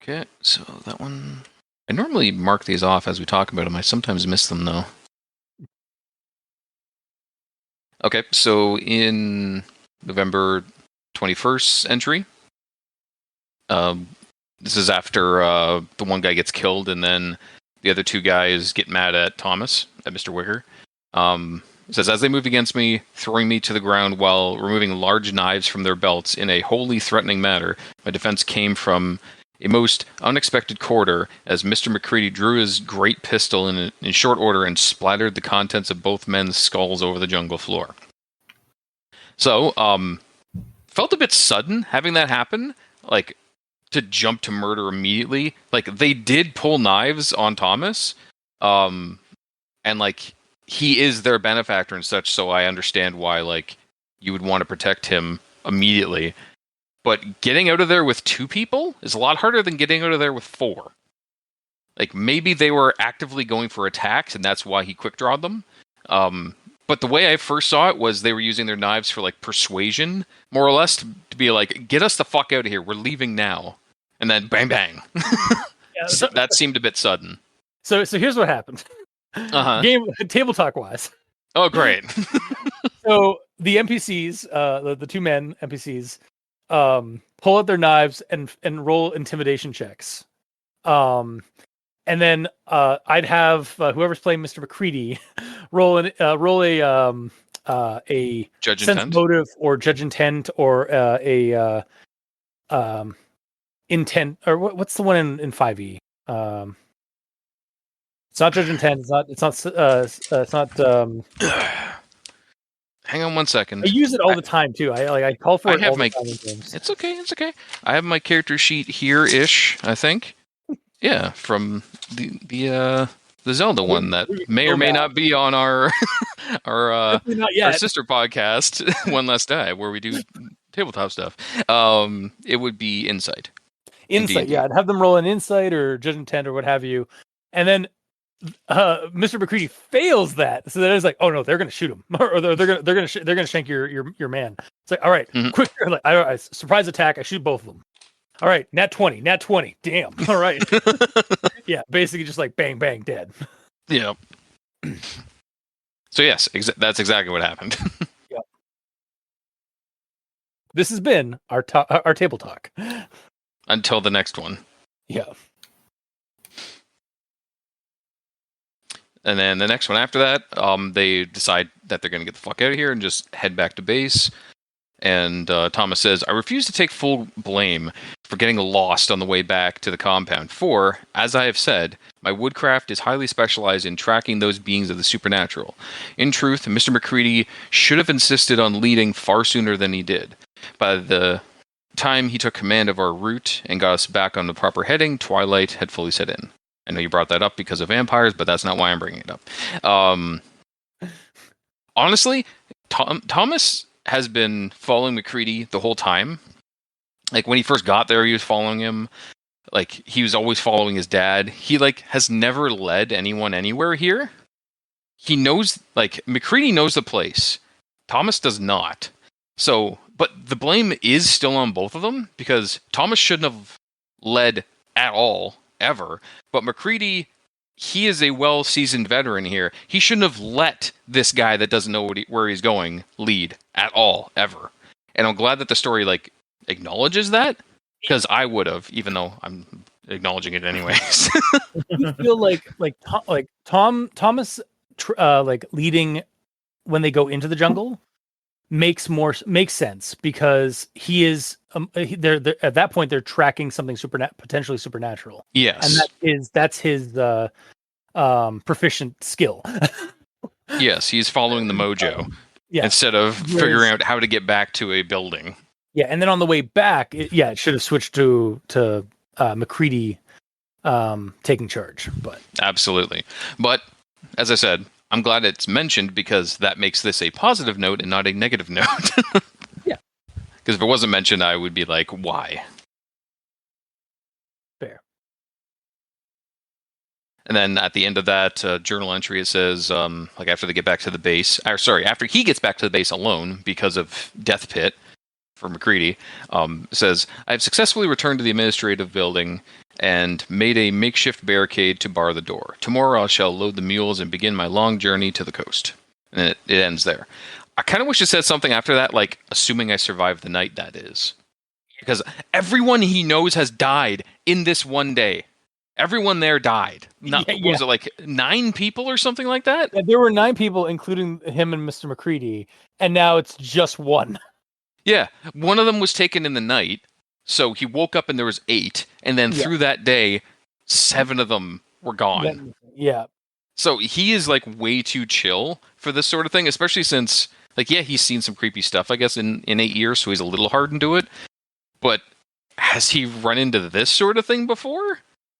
Okay, so that one... I normally mark these off as we talk about them. I sometimes miss them, though. Okay, so in November 21st entry, this is after the one guy gets killed, and then the other two guys get mad at Thomas, at Mr. Wicker. It says, as they moved against me, throwing me to the ground while removing large knives from their belts in a wholly threatening manner, my defense came from a most unexpected quarter as Mr. McCready drew his great pistol in short order and splattered the contents of both men's skulls over the jungle floor. So, felt a bit sudden having that happen, like, to jump to murder immediately. Like, they did pull knives on Thomas, and, like, he is their benefactor and such, so I understand why, like, you would want to protect him immediately. But getting out of there with 2 people is a lot harder than getting out of there with 4. Like, maybe they were actively going for attacks, and that's why he quick-drawed them. But the way I first saw it was they were using their knives for, like, persuasion, more or less, to be like, get us the fuck out of here, we're leaving now. And then bang, bang. Yeah, So that seemed a bit sudden. So here's what happened. Uh-huh. Game table talk wise. Oh, great. So the NPCs, the 2 men NPCs, pull out their knives and roll intimidation checks. And then I'd have whoever's playing Mr. McCready roll a Judge sense intent? motive or judge intent or a intent, or what's the one in 5e? It's not judge intent. It's not. Hang on one second. I use it all the time too. I call for it all the time in games. It's okay. I have my character sheet here-ish, I think. Yeah, from the Zelda one that may or may not be on our our sister podcast, One Less Die, where we do tabletop stuff. It would be Insight. Insight, yeah. I'd have them roll an Insight or Judge Intent or what have you, and then Mr. McCready fails that, so then it's like, oh no, they're gonna shoot him, or they're gonna shank your man. It's like, all right, quick, like, I surprise attack. I shoot both of them. All right, nat 20. Damn. All right. Yeah, basically just like bang, bang, dead. Yeah. So yes, that's exactly what happened. Yep. This has been our table talk. Until the next one. Yeah. And then the next one after that, they decide that they're going to get the fuck out of here and just head back to base. And Thomas says, I refuse to take full blame for getting lost on the way back to the compound. For, as I have said, my woodcraft is highly specialized in tracking those beings of the supernatural. In truth, Mr. McCready should have insisted on leading far sooner than he did. By the time he took command of our route and got us back on the proper heading, twilight had fully set in. I know you brought that up because of vampires, but that's not why I'm bringing it up. Honestly, Thomas has been following McCready the whole time. Like, when he first got there, he was following him. Like, he was always following his dad. He, like, has never led anyone anywhere here. He knows, like, McCready knows the place. Thomas does not. So, but the blame is still on both of them, because Thomas shouldn't have led at all, ever. But McCready, he is a well-seasoned veteran here. He shouldn't have let this guy that doesn't know where he's going lead at all, ever. And I'm glad that the story, like, acknowledges that, because I would have, even though I'm acknowledging it anyways. You feel like Thomas like leading when they go into the jungle makes sense because he is they're at that point they're tracking something potentially supernatural. Yes. And that's his proficient skill. Yes, he's following the mojo Yeah. instead of figuring out how to get back to a building. Yeah, and then on the way back, it should have switched to McCready taking charge. But absolutely. But as I said, I'm glad it's mentioned because that makes this a positive note and not a negative note. Yeah. Because if it wasn't mentioned, I would be like, why? Fair. And then at the end of that journal entry, it says, like after they get back to the base, after he gets back to the base alone because of Death Pit for McCready, says, I have successfully returned to the administrative building and made a makeshift barricade to bar the door. Tomorrow I shall load the mules and begin my long journey to the coast. And it ends there. I kind of wish it said something after that, like, assuming I survived the night, that is. Because everyone he knows has died in this one day. Everyone there died. Was it like 9 people or something like that? Yeah, there were 9 people, including him and Mr. McCready, and now it's just 1. Yeah, one of them was taken in the night, so he woke up and there was 8, and then through that day, 7 of them were gone. Yeah. So he is like way too chill for this sort of thing, especially since, like, he's seen some creepy stuff, I guess, in 8 years, so he's a little hardened to it. But has he run into this sort of thing before?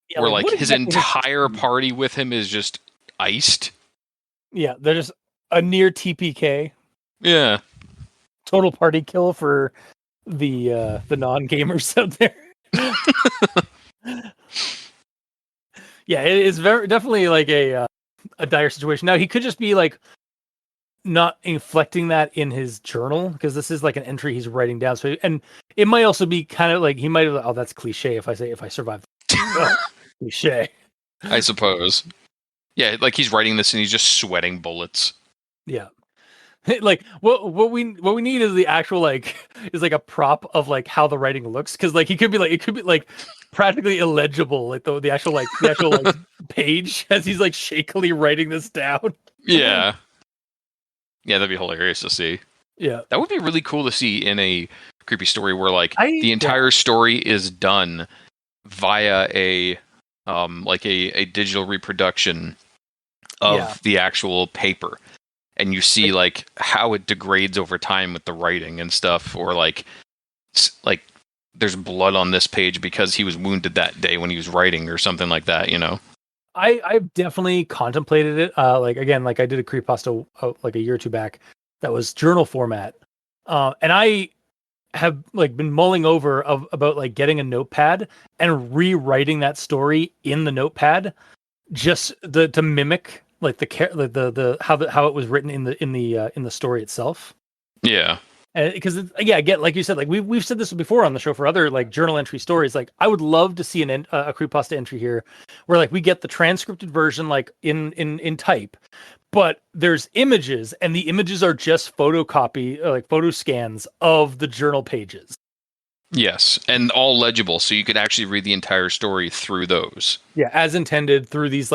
Yeah, where like his entire party with him is just iced? Yeah, they're just a near TPK. Yeah. Total party kill for the non-gamers out there. Yeah, it is definitely like a dire situation. Now he could just be like not inflecting that in his journal because this is like an entry he's writing down. So and it might also be kind of like he might have that's cliche if I survive. Cliche, I suppose. Yeah, like he's writing this and he's just sweating bullets. Yeah. Like what we need is the actual is like a prop of like how the writing looks because like it could be like practically illegible like the actual page as he's like shakily writing this down. Yeah, that'd be hilarious to see. Yeah, that would be really cool to see in a creepy story where the entire story is done via a digital reproduction of the actual paper. And you see like how it degrades over time with the writing and stuff, or like there's blood on this page because he was wounded that day when he was writing, or something like that. I've definitely contemplated it. I did a creepypasta like a year or 2 back that was journal format, and I have been mulling over about getting a notepad and rewriting that story in the notepad, just to mimic. Like the how it was written in the story itself. Yeah. Because again, like you said, like we've said this before on the show for other like journal entry stories. Like I would love to see a creepypasta entry here, where like we get the transcripted version like in type, but there's images, and the images are just photocopy like photo scans of the journal pages. Yes, and all legible, so you could actually read the entire story through those. Yeah, as intended through these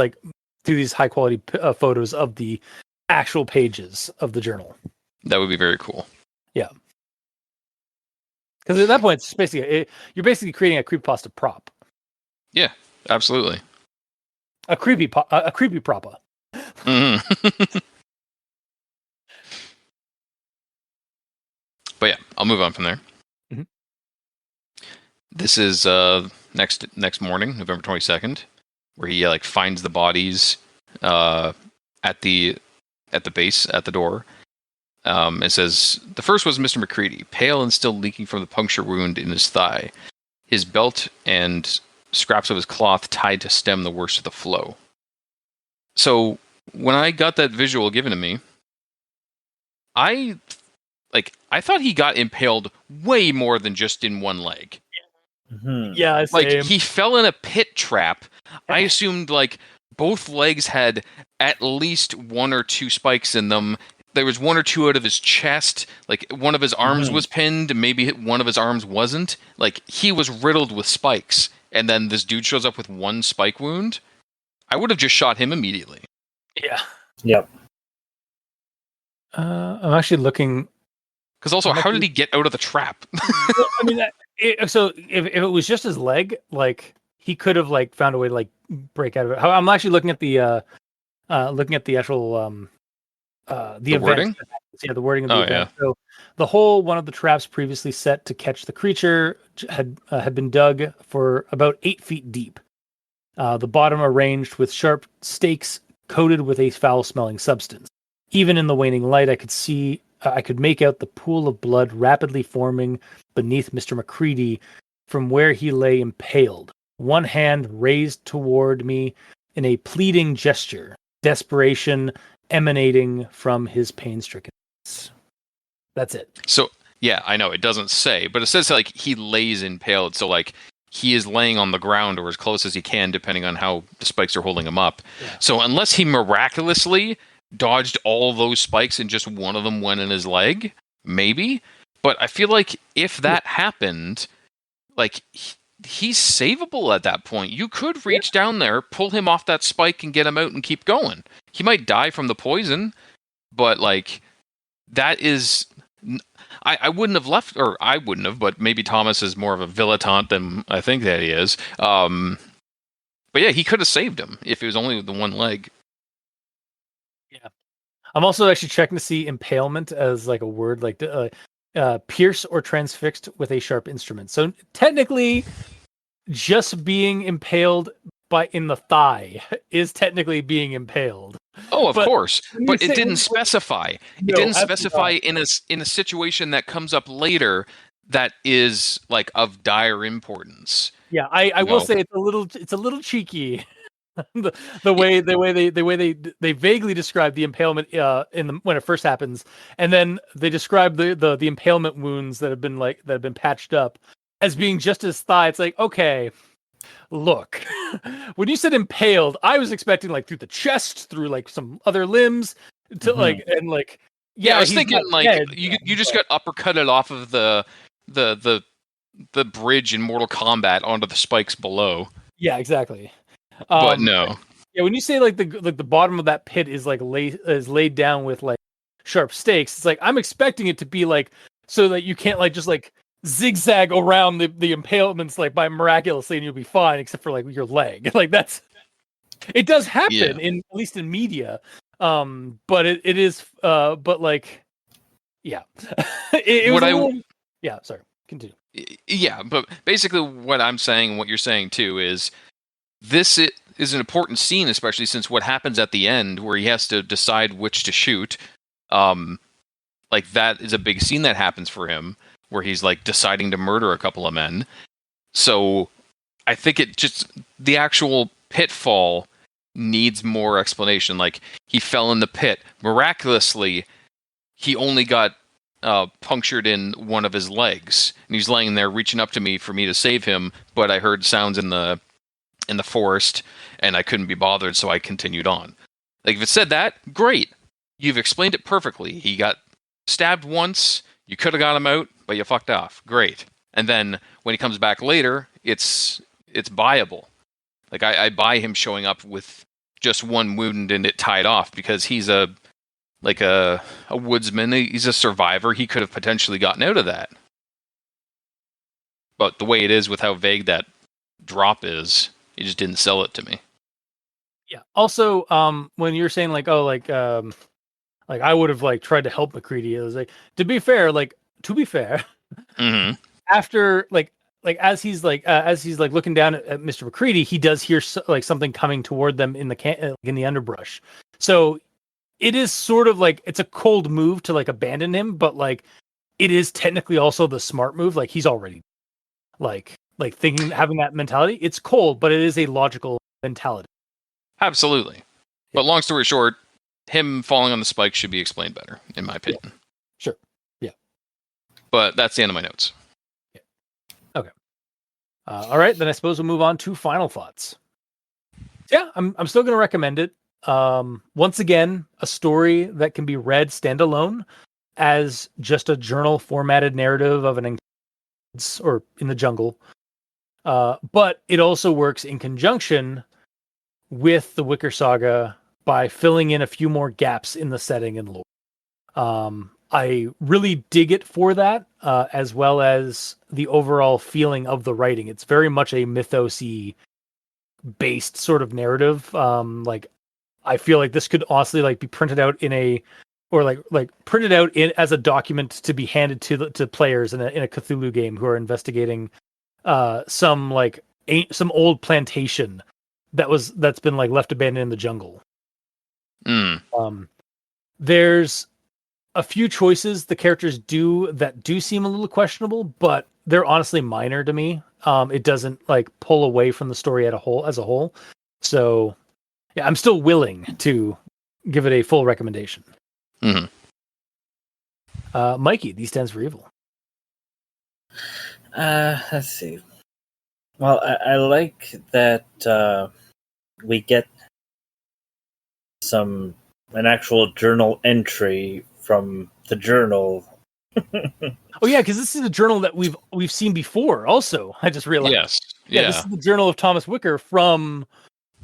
high quality photos of the actual pages of the journal. That would be very cool. Yeah. Because at that point, it's basically you're basically creating a creepypasta prop. Yeah, absolutely. A creepy proppa. Mm-hmm. But yeah, I'll move on from there. Mm-hmm. This is next morning, November 22nd, where he finds the bodies at the base at the door. It says the first was Mr. McCready, pale and still leaking from the puncture wound in his thigh, his belt and scraps of his cloth tied to stem the worst of the flow. So when I got that visual given to me, I thought he got impaled way more than just in one leg. Mm-hmm. Yeah, same. He fell in a pit trap. I assumed both legs had at least 1 or 2 spikes in them. There was 1 or 2 out of his chest. One of his arms was pinned, maybe one of his arms wasn't. He was riddled with spikes. And then this dude shows up with 1 spike wound. I would have just shot him immediately. Yeah. Yep. I'm actually looking Because also, how did he get out of the trap? Well, I mean, so if it was just his leg, like he could have like found a way to like break out of it. I'm actually looking at the actual the event. wording? Yeah, the wording of the Oh, event. So the hole, one of the traps previously set to catch the creature, had been dug for about 8 feet deep. The bottom arranged with sharp stakes coated with a foul-smelling substance. Even in the waning light, I could make out the pool of blood rapidly forming beneath Mr. McCready from where he lay impaled. One hand raised toward me in a pleading gesture, desperation emanating from his pain-stricken face. That's it. So, yeah, I know, it doesn't say, but it says, like, he lays impaled, so, like, he is laying on the ground or as close as he can, depending on how the spikes are holding him up. Yeah. So unless he miraculously dodged all those spikes and just one of them went in his leg, maybe. But I feel like if that happened, like, he's savable at that point. You could reach down there, pull him off that spike, and get him out and keep going. He might die from the poison, but, like, that is... I wouldn't have left, or I wouldn't have, but maybe Thomas is more of a dilettante than I think that he is. But yeah, he could have saved him if it was only with the one leg. Yeah. I'm also actually checking to see impalement as like a word, like pierce or transfixed with a sharp instrument. So technically, just being impaled in the thigh is technically being impaled. Oh, of course, but it didn't specify. specify. It didn't specify in a situation that comes up later that is like of dire importance. Yeah, I will say it's a little cheeky. the way they vaguely describe the impalement when it first happens, and then they describe the impalement wounds that have been patched up as being just his thigh. It's like, okay, look, when you said impaled, I was expecting like through the chest, through like some other limbs, to like and like yeah. I was thinking like dead, you just got uppercutted off of the bridge in Mortal Kombat onto the spikes below. Yeah, exactly. But no. Yeah, when you say like the bottom of that pit is like laid down with like sharp stakes, it's like I'm expecting it to be like so that you can't like just like zigzag around the impalements like by miraculously and you'll be fine except for like your leg. Like it does happen in at least in media. But it is but like yeah. it was yeah, sorry. Continue. Yeah, but basically what I'm saying, what you're saying too is this is an important scene, especially since what happens at the end where he has to decide which to shoot. Like that is a big scene that happens for him where he's like deciding to murder a couple of men. So I think the actual pitfall needs more explanation. Like he fell in the pit. Miraculously, he only got punctured in one of his legs. And he's laying there reaching up to me for me to save him, but I heard sounds in the forest and I couldn't be bothered, so I continued on. Like if it said that, great. You've explained it perfectly. He got stabbed once, you could have got him out, but you fucked off. Great. And then when he comes back later, it's buyable. Like I buy him showing up with just one wound and it tied off because he's a woodsman. He's a survivor. He could have potentially gotten out of that. But the way it is with how vague that drop is, he just didn't sell it to me. Yeah. Also, when you're saying like, oh, like I would have like tried to help McCready, it was like, to be fair, Mm-hmm. after like as he's looking down at Mr. McCready, he does hear like something coming toward them in the underbrush. So it is sort of like it's a cold move to like abandon him, but like it is technically also the smart move. Like he's already like thinking, having that mentality. It's cold, but it is a logical mentality. Absolutely. Yeah. But long story short, him falling on the spike should be explained better, in my opinion. Yeah. Sure. Yeah. But that's the end of my notes. Yeah. Okay. All right, then I suppose we'll move on to final thoughts. Yeah, I'm still going to recommend it. Once again, a story that can be read standalone as just a journal formatted narrative of an or in the jungle. But it also works in conjunction with the Wicker Saga by filling in a few more gaps in the setting and lore. I really dig it for that, as well as the overall feeling of the writing. It's very much a mythos-y based sort of narrative. Like I feel like this could honestly like be printed out in a, or like printed out in as a document to be handed to players in a Cthulhu game who are investigating some old plantation that's been like left abandoned in the jungle. There's a few choices the characters do that do seem a little questionable, but they're honestly minor to me. It doesn't like pull away from the story as a whole. So yeah, I'm still willing to give it a full recommendation. Mikey, D stands for evil. Let's see. Well, I like that we get an actual journal entry from the journal. Oh yeah, because this is a journal that we've seen before. Also, I just realized. Yes. Yeah, this is the journal of Thomas Wicker from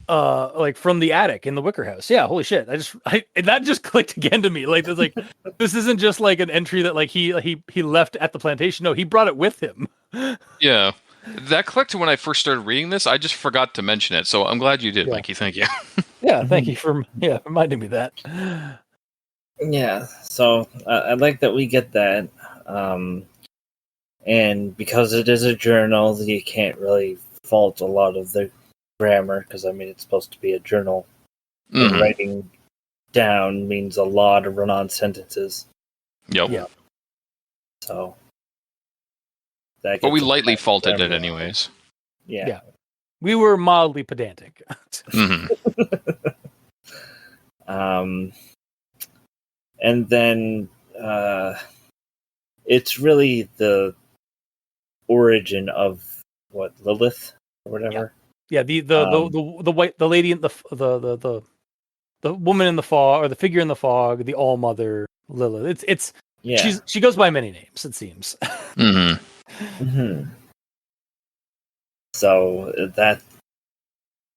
the attic in the Wicker house. Yeah, holy shit! That just clicked again to me. Like this isn't just like an entry that like he left at the plantation. No, he brought it with him. Yeah. That clicked when I first started reading this. I just forgot to mention it, so I'm glad you did, Mikey. Thank you. Yeah, thank you for reminding me that. Yeah, so I like that we get that, and because it is a journal, you can't really fault a lot of the grammar, because I mean it's supposed to be a journal, and writing down means a lot of run-on sentences. Yep. Yeah. So. But we lightly faulted it anyways. Yeah. We were mildly pedantic. And then it's really the origin of what, Lilith or whatever. Yeah, the lady in the woman in the fog, or the figure in the fog, the All Mother Lilith. She goes by many names, it seems. So that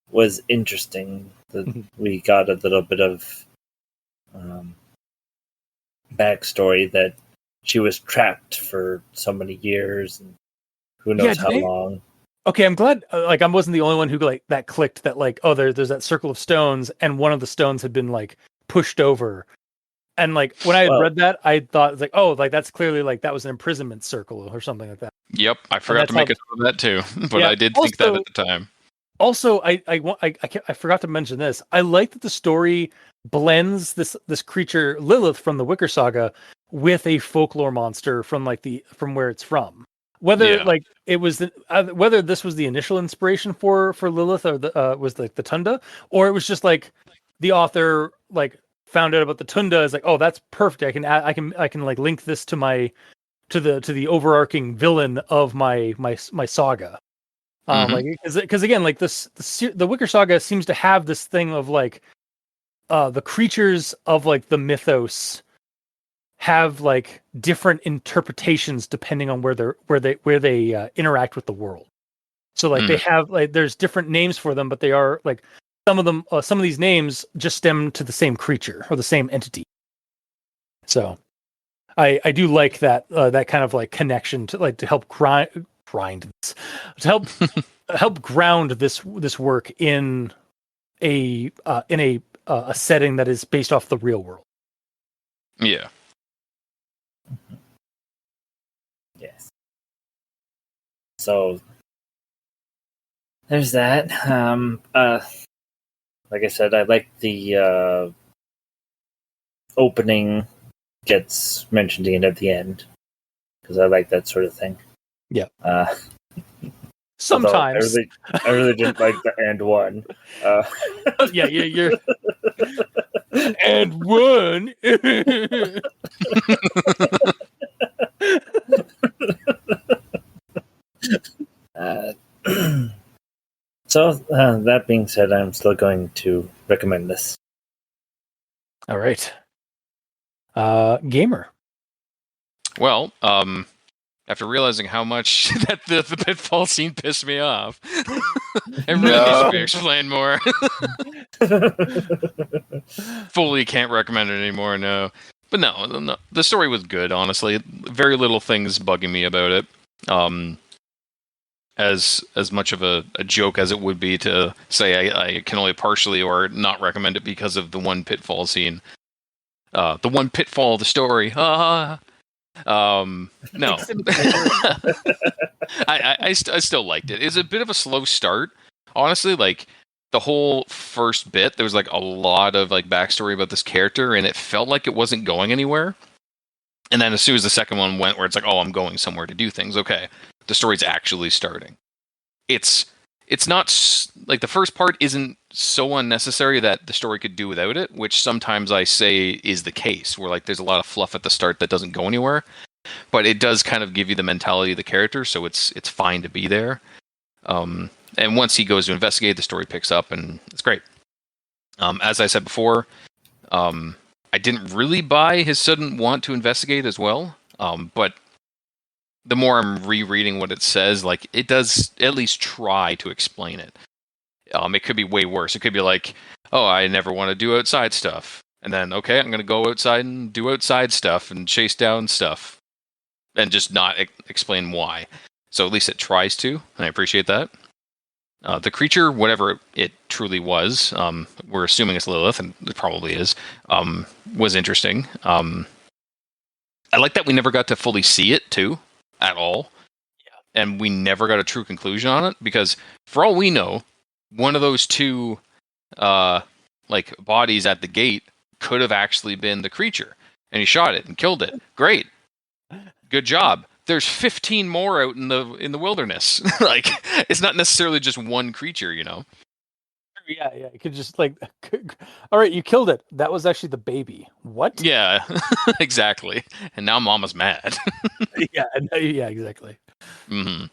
was interesting that we got a little bit of backstory that she was trapped for so many years and who knows how long. Okay, I'm glad I wasn't the only one who that clicked that there's that circle of stones and one of the stones had been like pushed over. And when I had read that, I thought that's clearly that was an imprisonment circle or something like that. Yep, I forgot to make a note of that too, but I did think that at the time. Also, I forgot to mention this. I like that the story blends this creature Lilith from the Wicker Saga with a folklore monster from from where it's from. Whether it was whether this was the initial inspiration for Lilith or was the Tunda, or it was just the author found out about the Tunda is that's perfect. I can link this to the overarching villain of my saga. Because again, the Wicker Saga seems to have this thing of the creatures of the mythos have different interpretations depending on where they interact with the world. So they have there's different names for them, but they are some of these names just stem to the same creature or the same entity. So I do like that that kind of connection to to help grind this, to help ground this work in a setting that is based off the real world. Yeah. Yes. So there's that. Like I said, I like the opening gets mentioned again at the end because I like that sort of thing. Yeah. Sometimes I really didn't like the and one. Yeah, you're and one. So that being said, I'm still going to recommend this. All right. Gamer. Well, after realizing how much that the pitfall scene pissed me off, it really needs to be explained more. Fully can't recommend it anymore. No, But no, the story was good, honestly. Very little things bugging me about it. As much of a joke as it would be to say I can only partially or not recommend it because of the one pitfall scene. The one pitfall of the story. No. I still liked it. It's a bit of a slow start. Honestly, like, the whole first bit, there was like a lot of like backstory about this character, and it felt like it wasn't going anywhere. And then as soon as the second one went, where it's like, oh, I'm going somewhere to do things. Okay, the story's actually starting. It's not like the first part isn't so unnecessary that the story could do without it, which sometimes I say is the case, where like there's a lot of fluff at the start that doesn't go anywhere, but it does kind of give you the mentality of the character, so it's fine to be there. And once he goes to investigate, the story picks up, and it's great. As I said before, I didn't really buy his sudden want to investigate as well, but the more I'm rereading what it says, like, it does at least try to explain it. It could be way worse. It could be like, oh, I never want to do outside stuff. And then, okay, I'm going to go outside and do outside stuff and chase down stuff. And just not explain why. So at least it tries to, and I appreciate that. The creature, whatever it truly was, we're assuming it's Lilith, and it probably is, was interesting. I like that we never got to fully see it, too. At all. Yeah. And we never got a true conclusion on it, because for all we know, one of those two like bodies at the gate could have actually been the creature, and he shot it and killed it. Great. Good job. There's 15 more out in the wilderness. Like, it's not necessarily just one creature, you know. Yeah, you could just like, all right, you killed it. That was actually the baby. What? Yeah, exactly. And now Mama's mad. yeah, exactly. Mm-hmm.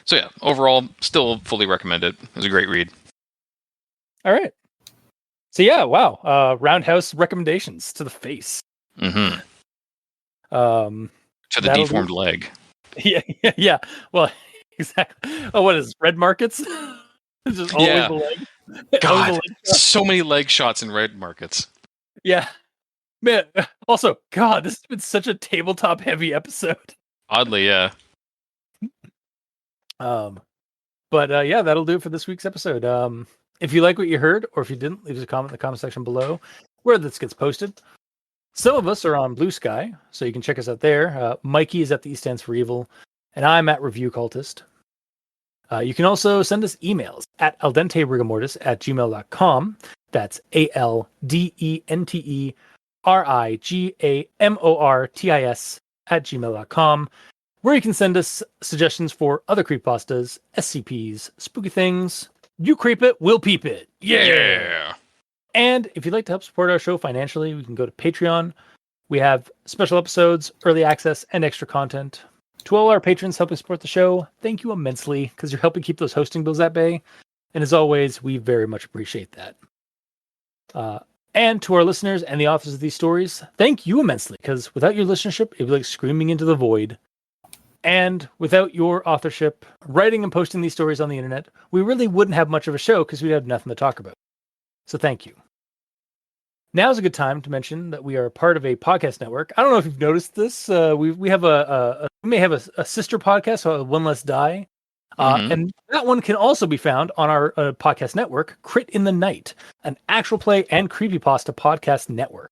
So yeah, overall, still fully recommend it. It was a great read. All right. So yeah, wow. Roundhouse recommendations to the face. Mm-hmm. To the deformed leg. Yeah. Well, exactly. Oh, what is red markets? Just always the leg. God, the leg so many leg shots in red markets. Yeah. Man, also, God, this has been such a tabletop heavy episode. Oddly, yeah. But yeah, that'll do it for this week's episode. If you like what you heard, or if you didn't, leave us a comment in the comment section below where this gets posted. Some of us are on Blue Sky, so you can check us out there. Mikey is at the E Stands for Evil, and I'm at Review Cultist. You can also send us emails at aldenterigamortis@gmail.com. That's ALDENTERIGAMORTIS@gmail.com, where you can send us suggestions for other creepypastas, SCPs, spooky things. You creep it, we'll peep it. Yeah! And if you'd like to help support our show financially, we can go to Patreon. We have special episodes, early access, and extra content. To all our patrons helping support the show, thank you immensely, because you're helping keep those hosting bills at bay. And as always, we very much appreciate that. And to our listeners and the authors of these stories, thank you immensely, because without your listenership, it'd be like screaming into the void. And without your authorship, writing and posting these stories on the internet, we really wouldn't have much of a show because we'd have nothing to talk about. So thank you. Now's a good time to mention that we are part of a podcast network. I don't know if you've noticed this. We may have a sister podcast, One Less Die. And that one can also be found on our podcast network, Crit in the Night, an actual play and creepypasta podcast network.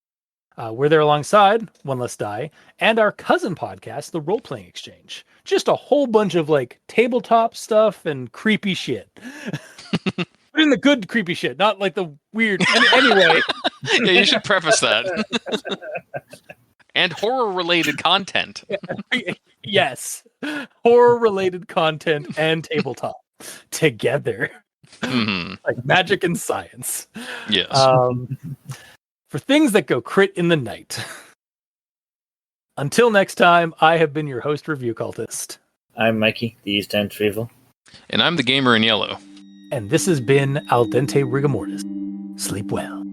We're there alongside One Less Die and our cousin podcast, The Role Playing Exchange. Just a whole bunch of like tabletop stuff and creepy shit. But in the good creepy shit, not like the weird. Anyway. Yeah, you should preface that. And horror-related content. Yes. Horror-related content and tabletop together. Mm-hmm. Like magic and science. Yes. For things that go crit in the night. Until next time, I have been your host, Review Cultist. I'm Mikey, the East End for Evil. And I'm the gamer in yellow. And this has been Al Dente Rigamortis. Sleep well.